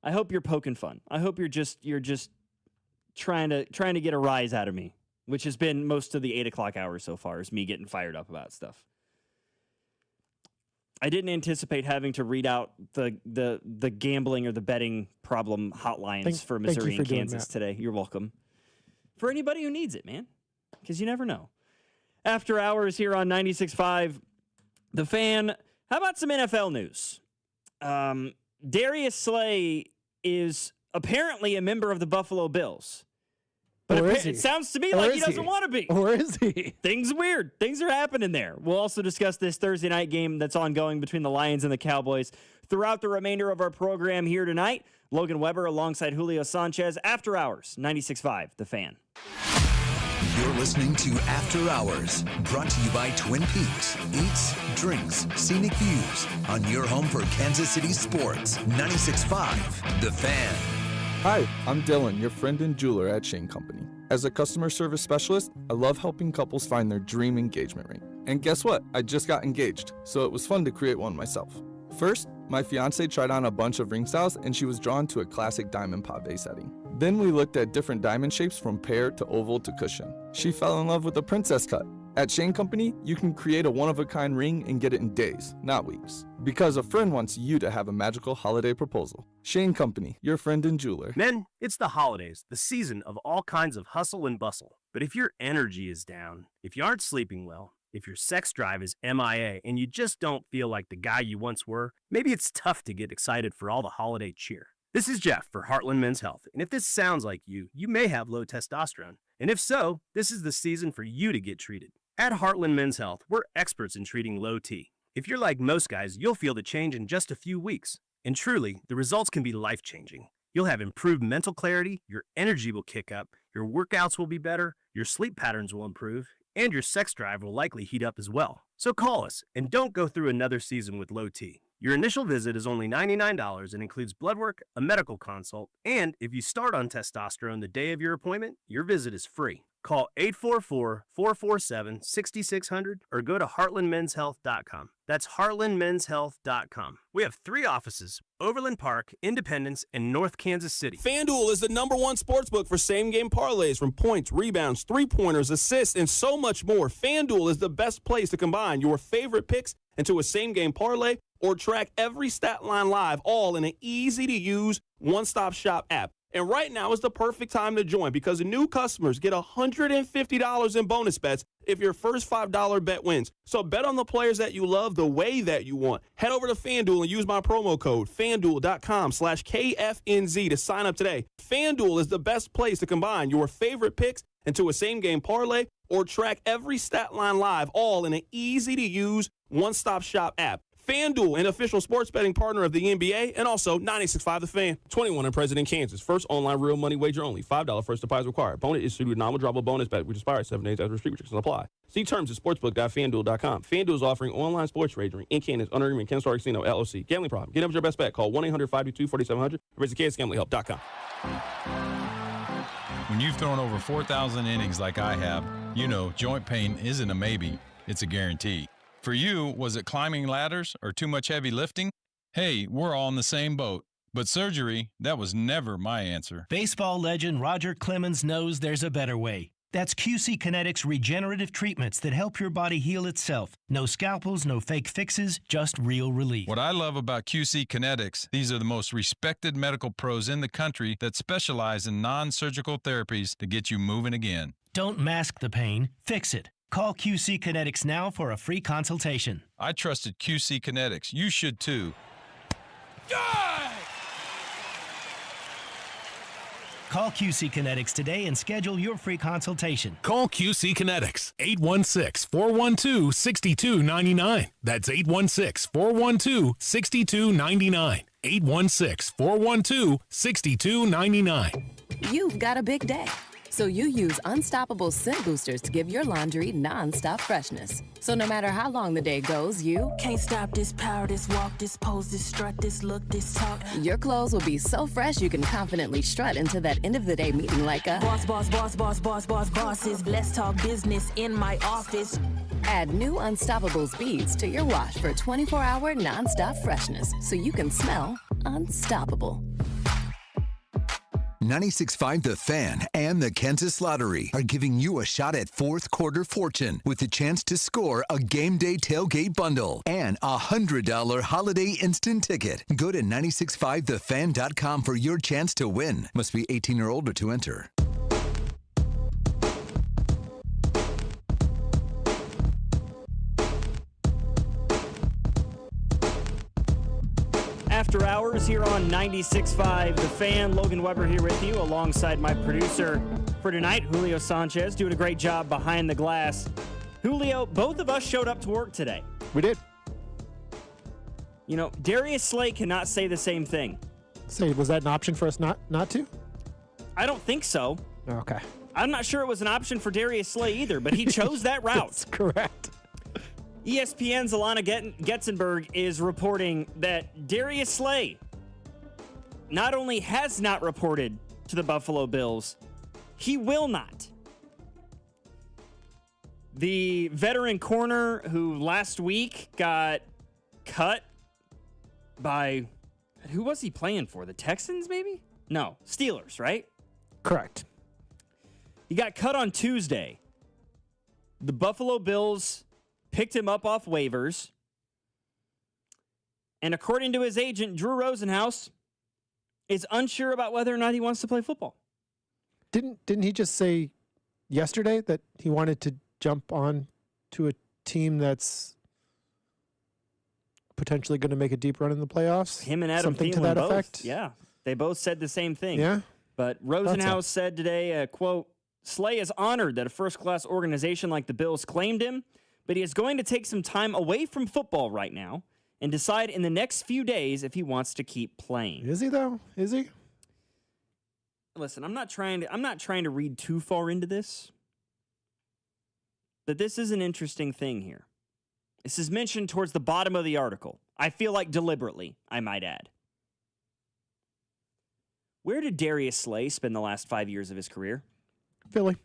I hope you're poking fun. I hope you're just trying to get a rise out of me, which has been most of the 8 o'clock hour so far, is me getting fired up about stuff. I didn't anticipate having to read out the gambling or the betting problem hotlines for Missouri and Kansas today. You're welcome. For anybody who needs it, man, because you never know. After hours here on 96.5, The Fan. How about some NFL news? Darius Slay is apparently a member of the Buffalo Bills. But it sounds to me like he doesn't want to be. Or is he? Things weird. Things are happening there. We'll also discuss this Thursday night game that's ongoing between the Lions and the Cowboys throughout the remainder of our program here tonight. Logan Weber alongside Julio Sanchez. After Hours, 96.5, The Fan. You're listening to After Hours, brought to you by Twin Peaks. Eats, drinks, scenic views on your home for Kansas City sports. 96.5, The Fan. Hi, I'm Dylan, your friend and jeweler at Shane Company. As a customer service specialist, I love helping couples find their dream engagement ring. And guess what? I just got engaged, so it was fun to create one myself. First, my fiance tried on a bunch of ring styles and she was drawn to a classic diamond pave setting. Then we looked at different diamond shapes from pear to oval to cushion. She fell in love with the princess cut. At Shane Company, you can create a one-of-a-kind ring and get it in days, not weeks. Because a friend wants you to have a magical holiday proposal. Shane Company, your friend and jeweler. Men, it's the holidays, the season of all kinds of hustle and bustle. But if your energy is down, if you aren't sleeping well, if your sex drive is MIA and you just don't feel like the guy you once were, maybe it's tough to get excited for all the holiday cheer. This is Jeff for Heartland Men's Health, and if this sounds like you may have low testosterone. And if so, this is the season for you to get treated. At Heartland Men's Health, we're experts in treating low T. If you're like most guys, you'll feel the change in just a few weeks. And truly, the results can be life-changing. You'll have improved mental clarity, your energy will kick up, your workouts will be better, your sleep patterns will improve, and your sex drive will likely heat up as well. So call us, and don't go through another season with low T. Your initial visit is only $99 and includes blood work, a medical consult, and if you start on testosterone the day of your appointment, your visit is free. Call 844-447-6600 or go to heartlandmenshealth.com. That's heartlandmenshealth.com. We have 3 offices: Overland Park, Independence, and North Kansas City. FanDuel is the #1 sportsbook for same-game parlays, from points, rebounds, three-pointers, assists, and so much more. FanDuel is the best place to combine your favorite picks into a same-game parlay or track every stat line live, all in an easy-to-use one-stop shop app. And right now is the perfect time to join because new customers get $150 in bonus bets if your first $5 bet wins. So bet on the players that you love the way that you want. Head over to FanDuel and use my promo code FanDuel.com/KFNZ to sign up today. FanDuel is the best place to combine your favorite picks into a same-game parlay or track every stat line live, all in an easy-to-use one-stop shop app. FanDuel, an official sports betting partner of the NBA, and also 96.5 The Fan. 21 and present in Kansas. First online real money wager only. $5 first deposit required. Bonus issued with nominal drawable bonus bet, which expires 7 days after restrictions apply. See terms at sportsbook.fanduel.com. FanDuel is offering online sports wagering in Kansas under agreement Kansas Casino LLC. Gambling problem? Get up with your best bet. Call 1-800-522-4700 or visit kansasgamblinghelp.com. When you've thrown over 4,000 innings like I have, you know joint pain isn't a maybe, it's a guarantee. For you, was it climbing ladders or too much heavy lifting? Hey, we're all in the same boat. But surgery, that was never my answer. Baseball legend Roger Clemens knows there's a better way. That's QC Kinetics regenerative treatments that help your body heal itself. No scalpels, no fake fixes, just real relief. What I love about QC Kinetics, these are the most respected medical pros in the country that specialize in non-surgical therapies to get you moving again. Don't mask the pain, fix it. Call QC Kinetics now for a free consultation. I trusted QC Kinetics. You should too. Call QC Kinetics today and schedule your free consultation. Call QC Kinetics, 816-412-6299. That's 816-412-6299. 816-412-6299. You've got a big day, so you use Unstoppable Scent Boosters to give your laundry non-stop freshness. So no matter how long the day goes, you can't stop this power, this walk, this pose, this strut, this look, this talk. Your clothes will be so fresh you can confidently strut into that end of the day meeting like a boss, boss, boss, boss, boss, boss, bosses. Let's talk business in my office. Add new Unstoppable beads to your wash for 24-hour non-stop freshness so you can smell unstoppable. 96.5 The Fan and the Kansas Lottery are giving you a shot at fourth quarter fortune with the chance to score a game day tailgate bundle and a $100 holiday instant ticket. Go to 965thefan.com for your chance to win. Must be 18 or older to enter. After Hours here on 96.5 The Fan. Logan Weber here with you alongside my producer for tonight, Julio Sanchez, doing a great job behind the glass. Julio, both of us showed up to work today. We did. You know, Darius Slay cannot say the same thing. Say, was that an option for us not to? I don't think so. Okay. I'm not sure it was an option for Darius Slay either, but he chose that route. That's correct. ESPN's Alana Getzenberg is reporting that Darius Slay not only has not reported to the Buffalo Bills, He will not. The veteran corner who last week got cut by, who was he playing for? The Texans, maybe? No, Steelers, right? Correct. He got cut on Tuesday. The Buffalo Bills picked him up off waivers. And according to his agent, Drew Rosenhaus, is unsure about whether or not he wants to play football. Didn't he just say yesterday that he wanted to jump on to a team that's potentially going to make a deep run in the playoffs? Him and Adam Something Thielen to that both. effect? Yeah, they both said the same thing. Yeah? But Rosenhaus said today, quote, Slay is honored that a first-class organization like the Bills claimed him, but he is going to take some time away from football right now and decide in the next few days if he wants to keep playing. Is he, though? Is he? Listen, I'm not trying to read too far into this, but this is an interesting thing here. This is mentioned towards the bottom of the article. I feel like deliberately, I might add. Where did Darius Slay spend the last 5 years of his career? Philly.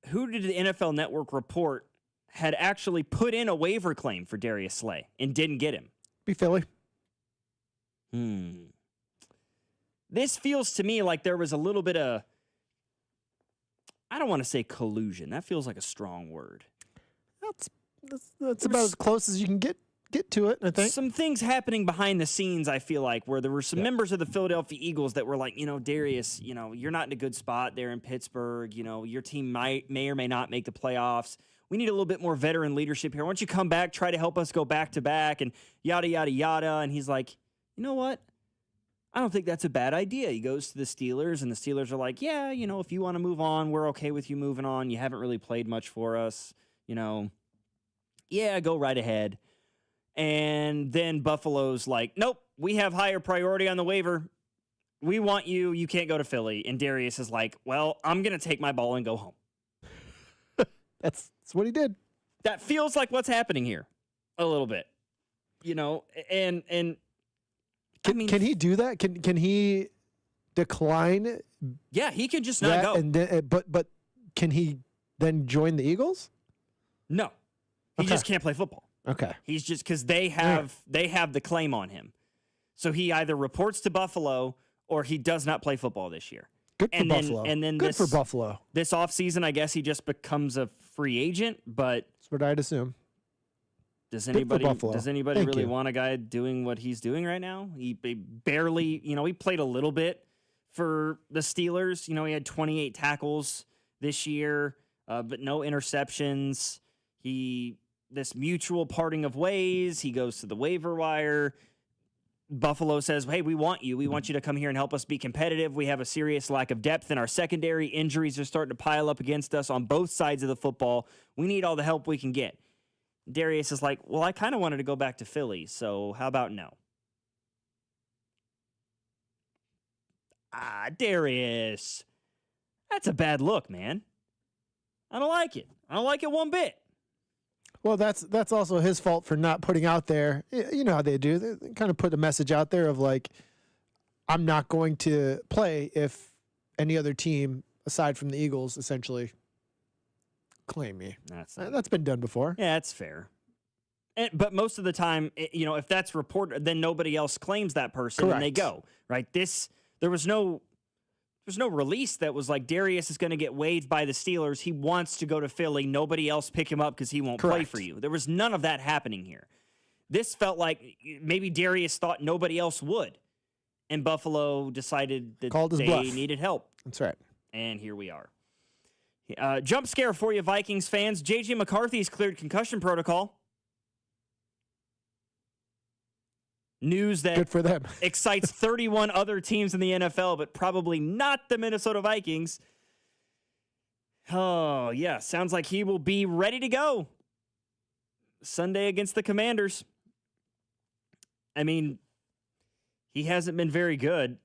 Who did the NFL Network report had actually put in a waiver claim for Darius Slay and didn't get him? Be Philly. This feels to me like there was a little bit of, I don't want to say collusion. That feels like a strong word. That's about as close as you can get to it, I think. Some things happening behind the scenes, I feel like, where there were some members of the Philadelphia Eagles that were like, Darius, you're not in a good spot there in Pittsburgh. Your team may or may not make the playoffs. We need a little bit more veteran leadership here. Why don't you come back, try to help us go back to back, and yada, yada, yada. And he's like, you know what? I don't think that's a bad idea. He goes to the Steelers, and the Steelers are like, yeah, if you want to move on, we're okay with you moving on. You haven't really played much for us. Yeah, go right ahead. And then Buffalo's like, nope, we have higher priority on the waiver. We want you. You can't go to Philly. And Darius is like, well, I'm going to take my ball and go home. That's what he did. That feels like what's happening here a little bit. And can he do that? Can he decline? Yeah, he can just not go. And then, but can he then join the Eagles? No. He just can't play football. Okay. He's just because they have the claim on him. So he either reports to Buffalo or he does not play football this year. Good for Buffalo. And then Good for Buffalo. This offseason, I guess he just becomes a free agent, but that's what I'd assume. Does anybody really want a guy doing what he's doing right now? He barely, he played a little bit for the Steelers. He had 28 tackles this year, but no interceptions. This mutual parting of ways. He goes to the waiver wire. Buffalo says, hey, we want you. We want you to come here and help us be competitive. We have a serious lack of depth in our secondary. Injuries are starting to pile up against us on both sides of the football. We need all the help we can get. Darius is like, well, I kind of wanted to go back to Philly, so how about no? Darius. That's a bad look, man. I don't like it. I don't like it one bit. Well, that's also his fault for not putting out there. You know how they do. They kind of put a message out there of like, I'm not going to play if any other team aside from the Eagles essentially claim me. That's been done before. Yeah, that's fair. But most of the time, if that's reported, then nobody else claims that person and they go, right? There was no release that was like Darius is going to get waived by the Steelers. He wants to go to Philly. Nobody else pick him up because he won't play for you. There was none of that happening here. This felt like maybe Darius thought nobody else would. And Buffalo decided that they needed help. That's right. And here we are. Jump scare for you, Vikings fans. J.J. McCarthy's cleared concussion protocol. News that good for them. excites 31 other teams in the NFL, but probably not the Minnesota Vikings. Oh, yeah. Sounds like he will be ready to go Sunday against the Commanders. I mean, he hasn't been very good,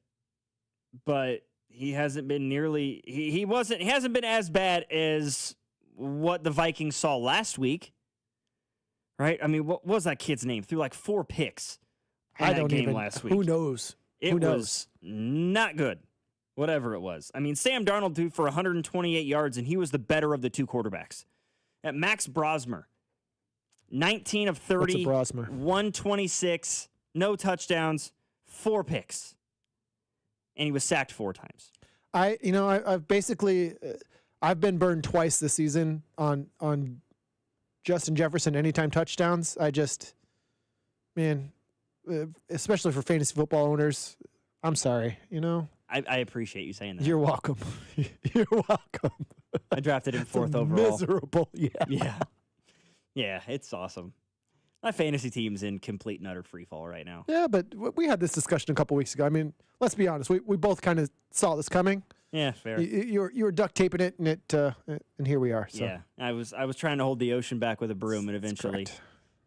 but he hasn't been nearly he hasn't been as bad as what the Vikings saw last week. Right? I mean, what was that kid's name? Threw like 4 picks. I don't even. Last week. Who knows? It was not good, whatever it was. I mean, Sam Darnold threw for 128 yards, and he was the better of the two quarterbacks. At Max Brosmer, 19 of 30, 126, no touchdowns, 4 picks, and he was sacked 4 times. I've basically I've been burned twice this season on Justin Jefferson anytime touchdowns. Especially for fantasy football owners, I'm sorry. I appreciate you saying that. You're welcome. You're welcome. I drafted him 4th overall. Miserable. Yeah. Yeah, it's awesome. My fantasy team's in complete and utter free fall right now. Yeah, but we had this discussion a couple weeks ago. I mean, let's be honest. We both kind of saw this coming. Yeah, fair. You were duct taping it, and here we are. So. Yeah, I was trying to hold the ocean back with a broom, and eventually,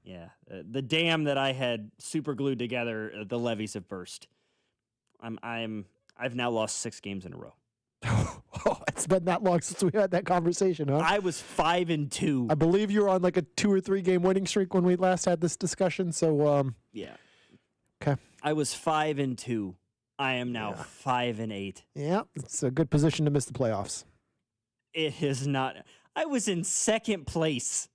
the dam that I had super glued together, the levees have burst. I've now lost 6 games in a row. Oh, it's been that long since we had that conversation, huh? I was 5-2. I believe you were on like a 2 or 3 game winning streak when we last had this discussion. So, yeah. Okay. I was 5-2. I am now 5-8. Yeah, it's a good position to miss the playoffs. It is not. I was in 2nd place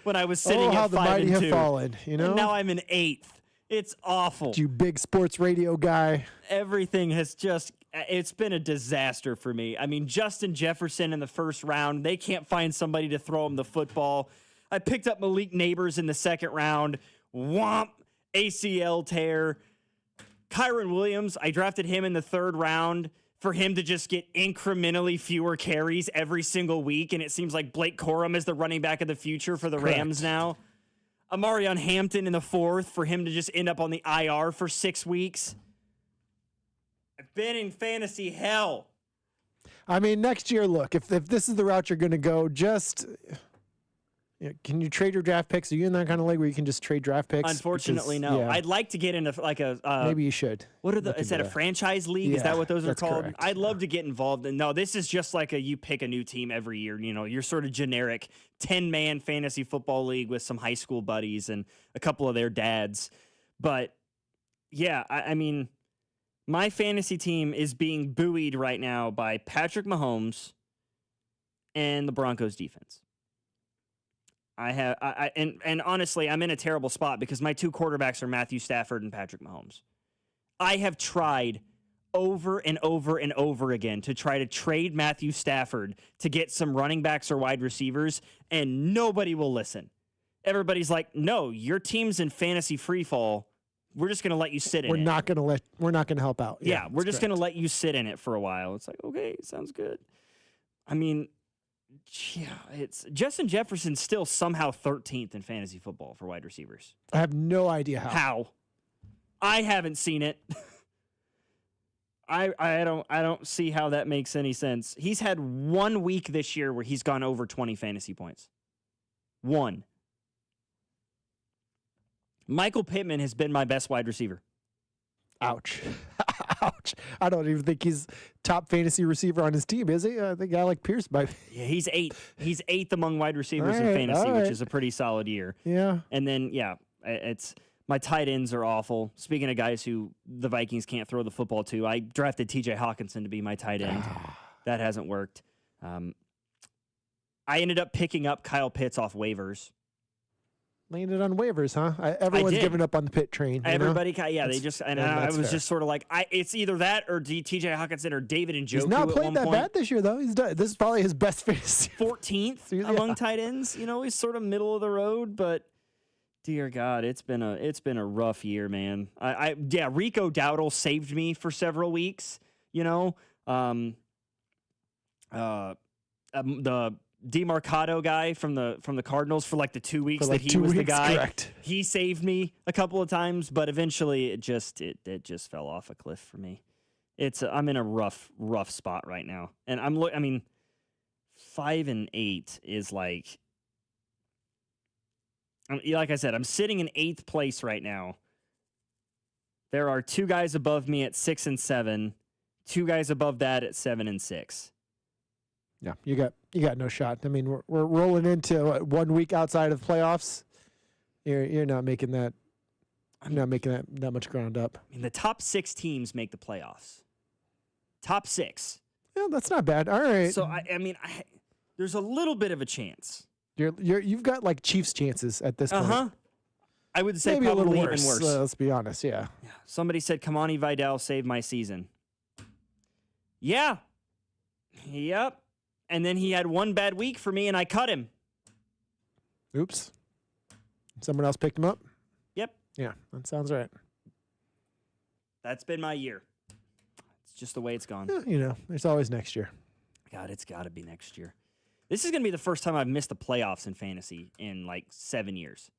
when I was sitting how at 5-2. the mighty have fallen, And now I'm in 8th. It's awful. You big sports radio guy. Everything has it's been a disaster for me. I mean, Justin Jefferson in the first round, they can't find somebody to throw him the football. I picked up Malik Neighbors in the 2nd round. Womp, ACL tear. Kyron Williams, I drafted him in the 3rd round for him to just get incrementally fewer carries every single week, and it seems like Blake Corum is the running back of the future for the Rams now. Amarion Hampton in the 4th for him to just end up on the IR for 6 weeks. I've been in fantasy hell. I mean, next year, look, if this is the route you're going to go, just can you trade your draft picks? Are you in that kind of league where you can just trade draft picks? Unfortunately, no. Yeah. I'd like to get into like a maybe you should. What are is that a franchise league? Is that what those are called? Correct. I'd love to get involved. No, this is just like you pick a new team every year. You're sort of generic 10-man fantasy football league with some high school buddies and a couple of their dads. But yeah, I mean, my fantasy team is being buoyed right now by Patrick Mahomes and the Broncos defense. And honestly, I'm in a terrible spot because my 2 quarterbacks are Matthew Stafford and Patrick Mahomes. I have tried over and over and over again to try to trade Matthew Stafford to get some running backs or wide receivers, and nobody will listen. Everybody's like, no, your team's in fantasy free fall. We're just going to let you sit in it. We're not going to help out. Yeah, we're just going to let you sit in it for a while. It's like, okay, sounds good. I mean, yeah, it's Justin Jefferson's still somehow 13th in fantasy football for wide receivers. I have no idea how. How? I haven't seen it. I don't see how that makes any sense. He's had 1 week this year where he's gone over 20 fantasy points. 1. Michael Pittman has been my best wide receiver. Ouch. Ouch. I don't even think he's top fantasy receiver on his team, is he? I think a guy like Pierce might be. Yeah, he's 8th. He's 8th among wide receivers in fantasy, which is a pretty solid year. Yeah. And then, it's my tight ends are awful. Speaking of guys who the Vikings can't throw the football to, I drafted TJ Hawkinson to be my tight end. That hasn't worked. I ended up picking up Kyle Pitts off waivers. Landed on waivers, huh? Everyone's giving up on the Pitt train. Everybody, they just, and I was just sort of like, it's either that or TJ Hawkinson or David Njoku. He's not played that bad this year, though. He's done. This is probably his best fantasy. 14th among tight ends. He's sort of middle of the road, but dear God, it's been a rough year, man. Rico Dowdle saved me for several weeks. The DeMarcado guy from the Cardinals for like the 2 weeks that he was the guy. Correct. He saved me a couple of times, but eventually it just fell off a cliff for me. I'm in a rough spot right now, and 5-8 is like I said, I'm sitting in 8th place right now. There are 2 guys above me at 6 and 7, 2 guys above that at 7 and 6. Yeah, you got no shot. I mean, we're rolling into 1 week outside of playoffs. You're not making that I'm not making that much ground up. I mean, the top 6 teams make the playoffs. Top 6. Yeah, that's not bad. All right. So, there's a little bit of a chance. You've got like Chiefs chances at this point. I would say maybe a probably little even worse. Let's be honest. Yeah. Somebody said Kamani Vidal saved my season. Yeah. Yep. And then he had one bad week for me, and I cut him. Oops. Someone else picked him up? Yep. Yeah, that sounds right. That's been my year. It's just the way it's gone. Yeah, there's always next year. God, it's got to be next year. This is going to be the first time I've missed the playoffs in fantasy in like 7 years.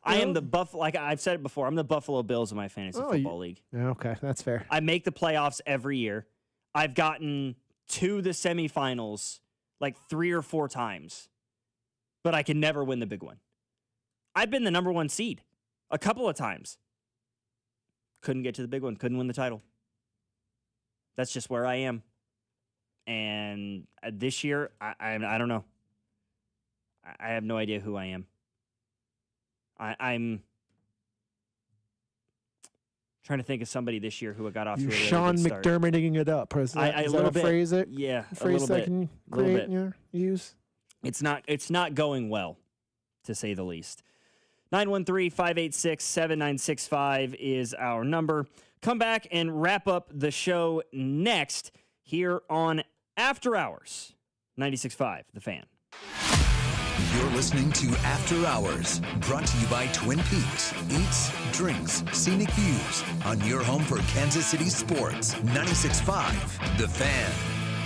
I am the like I've said it before, I'm the Buffalo Bills of my fantasy football league. Yeah, okay, that's fair. I make the playoffs every year. I've gotten to the semifinals like 3 or 4 times, but I can never win the big one. I've been the number 1 seed a couple of times. Couldn't get to the big one, couldn't win the title. That's just where I am. And this year, I don't know. I have no idea who I am. I'm trying to think of somebody this year who got off to a really Sean good start. McDermotting it up. Is that a phrase? Yeah, a phrase that I can create and use? It's not going well, to say the least. 913-586-7965 is our number. Come back and wrap up the show next here on After Hours, 96.5, The Fan. You're listening to After Hours, brought to you by Twin Peaks. Eats, drinks, scenic views on your home for Kansas City sports. 96.5, The Fan.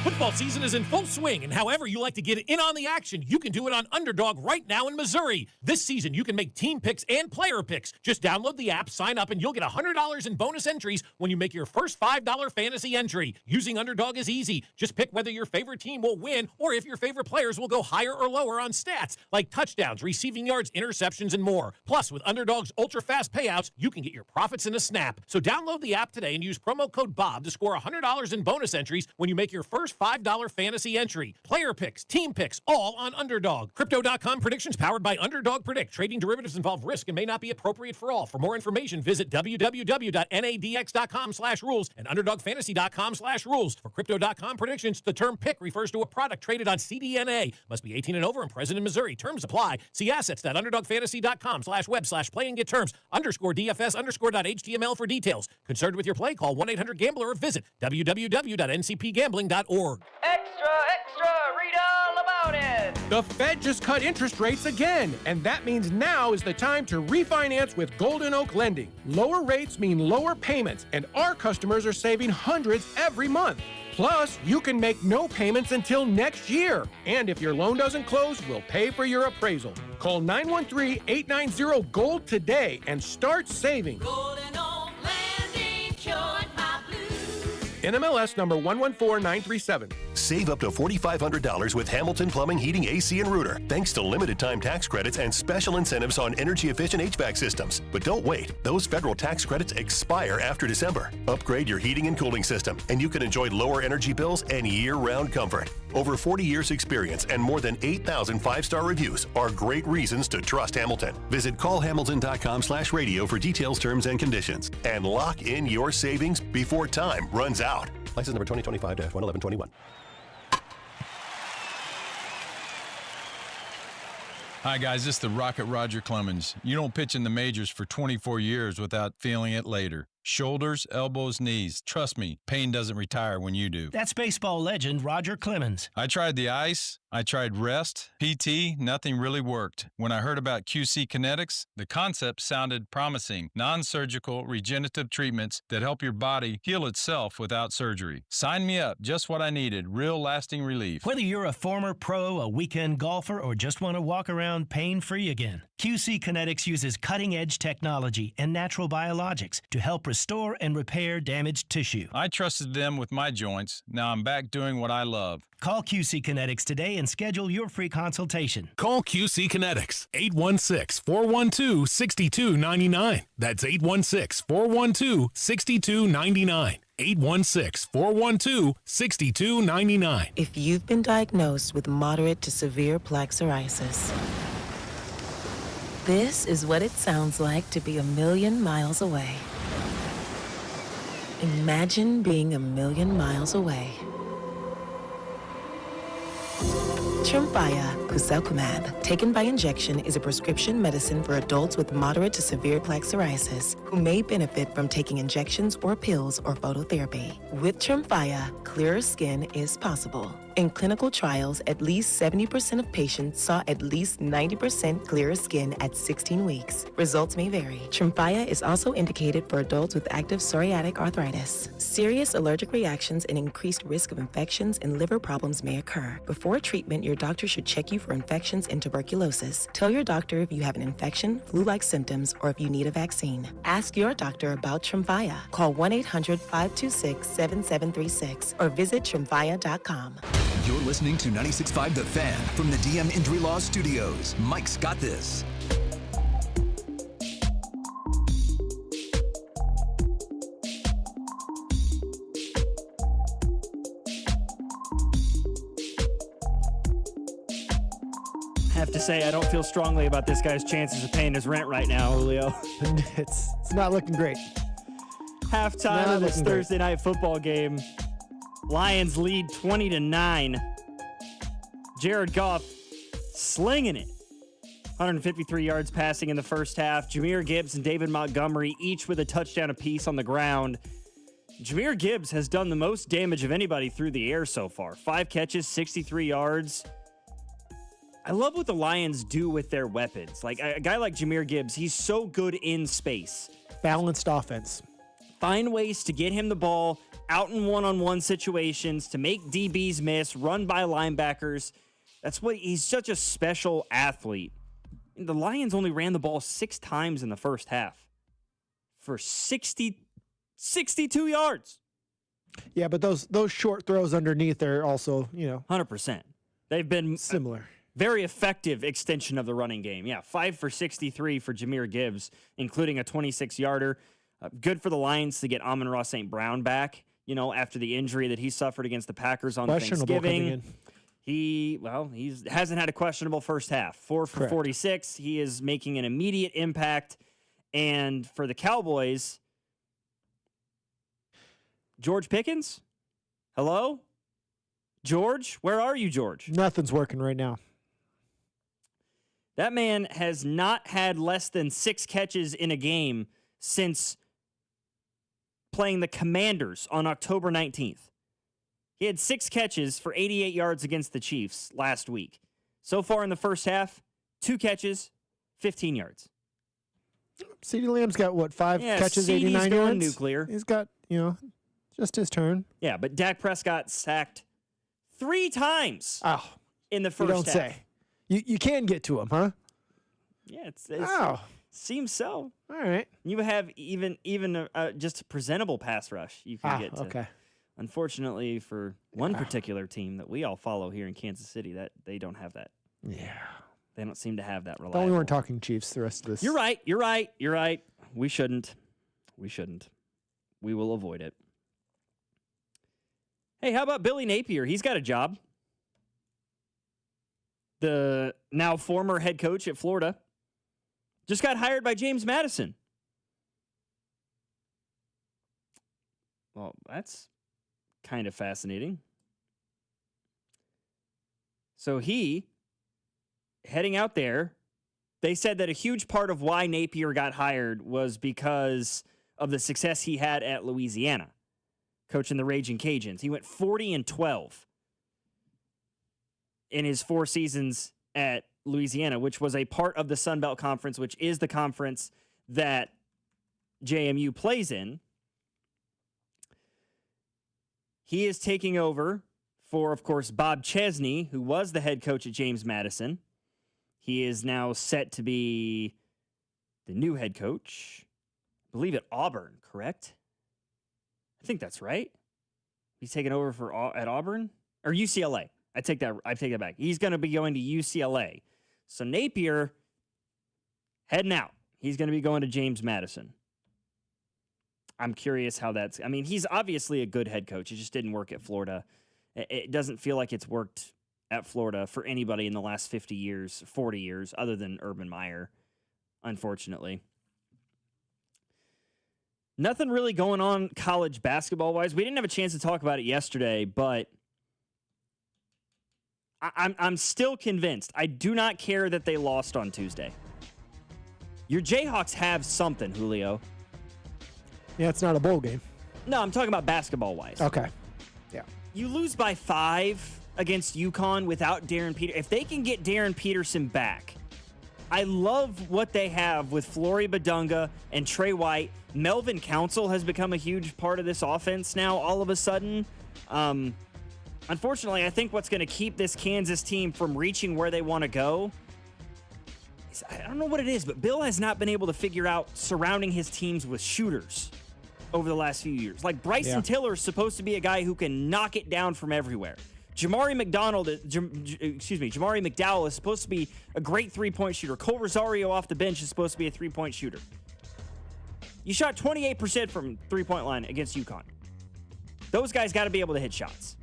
Football season is in full swing, and however you like to get in on the action, you can do it on Underdog right now in Missouri. This season, you can make team picks and player picks. Just download the app, sign up, and you'll get $100 in bonus entries when you make your first $5 fantasy entry. Using Underdog is easy. Just pick whether your favorite team will win or if your favorite players will go higher or lower on stats, like touchdowns, receiving yards, interceptions, and more. Plus, with Underdog's ultra-fast payouts, you can get your profits in a snap. So download the app today and use promo code BOB to score $100 in bonus entries when you make your first $5 fantasy entry. Player picks, team picks, all on Underdog. Crypto.com predictions powered by Underdog Predict. Trading derivatives involve risk and may not be appropriate for all. For more information, visit www.nadx.com/rules and underdogfantasy.com/rules. For Crypto.com predictions, the term pick refers to a product traded on CDNA. Must be 18 and over and present in Missouri. Terms apply. See assets.underdogfantasy.com/play and get terms. _DFS_.html for details. Concerned with your play, call 1-800-GAMBLER or visit www.ncpgambling.org. Extra, extra, read all about it. The Fed just cut interest rates again, and that means now is the time to refinance with Golden Oak Lending. Lower rates mean lower payments, and our customers are saving hundreds every month. Plus, you can make no payments until next year. And if your loan doesn't close, we'll pay for your appraisal. Call 913-890-GOLD today and start saving. Golden Oak Landing, cured my blues. NMLS number 114937. Save up to $4,500 with Hamilton Plumbing, Heating, AC, and Rooter, thanks to limited time tax credits and special incentives on energy-efficient HVAC systems. But don't wait. Those federal tax credits expire after December. Upgrade your heating and cooling system, and you can enjoy lower energy bills and year-round comfort. Over 40 years experience and more than 8,000 five-star reviews are great reasons to trust Hamilton. Visit callhamilton.com/radio for details, terms, and conditions. And lock in your savings before time runs out. License number 2025-11121. Hi, guys. This is the Rocket Roger Clemens. You don't pitch in the majors for 24 years without feeling it later. Shoulders, elbows, knees. Trust me, pain doesn't retire when you do. That's baseball legend Roger Clemens. I tried the ice. I tried rest, PT, nothing really worked. When I heard about QC Kinetics, the concept sounded promising. Non-surgical, regenerative treatments that help your body heal itself without surgery. Sign me up, just what I needed, real lasting relief. Whether you're a former pro, a weekend golfer, or just want to walk around pain-free again, QC Kinetics uses cutting-edge technology and natural biologics to help restore and repair damaged tissue. I trusted them with my joints. Now I'm back doing what I love. Call QC Kinetics today and schedule your free consultation. Call QC Kinetics, 816-412-6299. That's 816-412-6299. 816-412-6299. If you've been diagnosed with moderate to severe plaque psoriasis, This is what it sounds like to be a million miles away. Imagine being a million miles away. Tremfya guselkumab, taken by injection, is a prescription medicine for adults with moderate to severe plaque psoriasis who may benefit from taking injections or pills or phototherapy. With Tremfya, clearer skin is possible. In clinical trials, at least 70% of patients saw at least 90% clearer skin at 16 weeks. Results may vary. Tremfya is also indicated for adults with active psoriatic arthritis. Serious allergic reactions and increased risk of infections and liver problems may occur. Before treatment, your doctor should check you for infections and tuberculosis. Tell your doctor if you have an infection, flu-like symptoms, or if you need a vaccine. Ask your doctor about Tremfya. Call 1-800-526-7736 or visit tremfya.com. You're listening to 96.5 The Fan from the DM Injury Law Studios. Mike's got this. I have to say, I don't feel strongly about this guy's chances of paying his rent right now, Julio. It's not looking great. Halftime of this Thursday night football game. Lions lead 20-9. Jared Goff slinging it. 153 yards passing in the first half. Jahmyr Gibbs and David Montgomery each with a touchdown apiece on the ground. Jahmyr Gibbs has done the most damage of anybody through the air so far. 5 catches, 63 yards. I love what the Lions do with their weapons. Like a guy like Jahmyr Gibbs, he's so good in space. Balanced offense. Find ways to get him the ball out in one-on-one situations, to make DBs miss, run by linebackers. That's what he's such a special athlete. The Lions only ran the ball 6 times in the first half for 62 yards. Yeah, but those short throws underneath are also, 100%. They've been similar. Very effective extension of the running game. Yeah, 5 for 63 for Jahmyr Gibbs, including a 26-yarder. Good for the Lions to get Amon-Ra St. Brown back, after the injury that he suffered against the Packers on Thanksgiving. He hasn't had a questionable first half. 4 for 46. He is making an immediate impact. And for the Cowboys, George Pickens? Hello? George? Where are you, George? Nothing's working right now. That man has not had less than 6 catches in a game since playing the Commanders on October 19th. He had 6 catches for 88 yards against the Chiefs last week. So far in the first half, 2 catches, 15 yards. CeeDee Lamb's got, 5 catches, CeeDee's 89 going yards? nuclear. He's got, just his turn. Yeah, but Dak Prescott sacked 3 times in the first You don't half. say. You can get to him, huh? Yeah, it seems so. All right. You have even just a presentable pass rush you can get to. Okay. Unfortunately, for one particular team that we all follow here in Kansas City, that they don't have that. Yeah. They don't seem to have that Thought reliable. we weren't talking Chiefs the rest of this. You're right. We shouldn't. We will avoid it. Hey, how about Billy Napier? He's got a job. The now former head coach at Florida just got hired by James Madison. Well, that's kind of fascinating. So he, heading out there, they said that a huge part of why Napier got hired was because of the success he had at Louisiana, coaching the Raging Cajuns. He went 40-12 in his 4 seasons at Louisiana, which was a part of the Sun Belt Conference, which is the conference that JMU plays in. He is taking over for, of course, Bob Chesney, who was the head coach at James Madison. He is now set to be the new head coach, I believe at Auburn, correct? I think that's right. He's taking over at Auburn or UCLA. I take that back. He's going to be going to UCLA. So Napier heading out. He's going to be going to James Madison. I'm curious how that's... I mean, he's obviously a good head coach. It just didn't work at Florida. It doesn't feel like it's worked at Florida for anybody in the last 50 years, 40 years, other than Urban Meyer. unfortunately. Nothing really going on college basketball-wise. We didn't have a chance to talk about it yesterday, but I'm still convinced. I do not care that they lost on Tuesday. Your Jayhawks have something, Julio. Yeah, it's not a bowl game. No, I'm talking about basketball-wise. Okay. Yeah. You lose by 5 against UConn without Darren Peterson. If they can get Darren Peterson back, I love what they have with Flory Badunga and Trey White. Melvin Council has become a huge part of this offense now all of a sudden. Unfortunately, I think what's going to keep this Kansas team from reaching where they want to go is, I don't know what it is, but Bill has not been able to figure out surrounding his teams with shooters over the last few years. Like Bryson Tiller is supposed to be a guy who can knock it down from everywhere. Jamari McDowell is supposed to be a great three-point shooter. Cole Rosario off the bench is supposed to be a three-point shooter. You shot 28% from three-point line against UConn. Those guys got to be able to hit shots.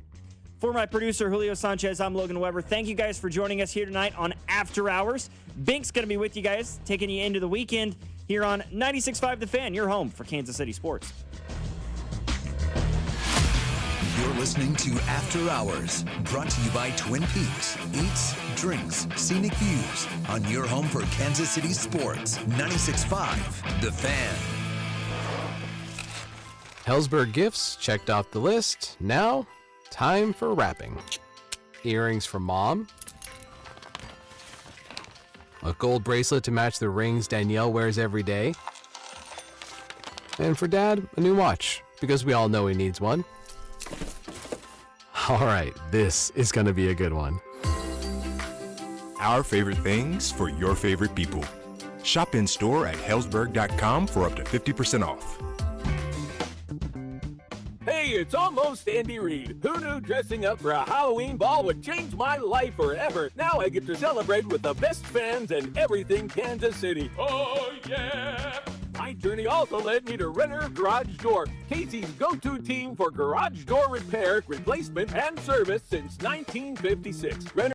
For my producer, Julio Sanchez, I'm Logan Weber. Thank you guys for joining us here tonight on After Hours. Bink's going to be with you guys, taking you into the weekend here on 96.5 The Fan, your home for Kansas City sports. You're listening to After Hours, brought to you by Twin Peaks. Eats, drinks, scenic views on your home for Kansas City sports. 96.5 The Fan. Hellsberg gifts checked off the list. Now, time for wrapping. Earrings for mom. A gold bracelet to match the rings Danielle wears every day. And for dad, a new watch, because we all know he needs one. All right, this is going to be a good one. Our favorite things for your favorite people. Shop in store at Hellsberg.com for up to 50% off. Hey, it's almost Andy Reid. Who knew dressing up for a Halloween ball would change my life forever? Now I get to celebrate with the best fans and everything Kansas City. Oh, yeah! My journey also led me to Renner Garage Door, Casey's go-to team for garage door repair, replacement, and service since 1956. Renner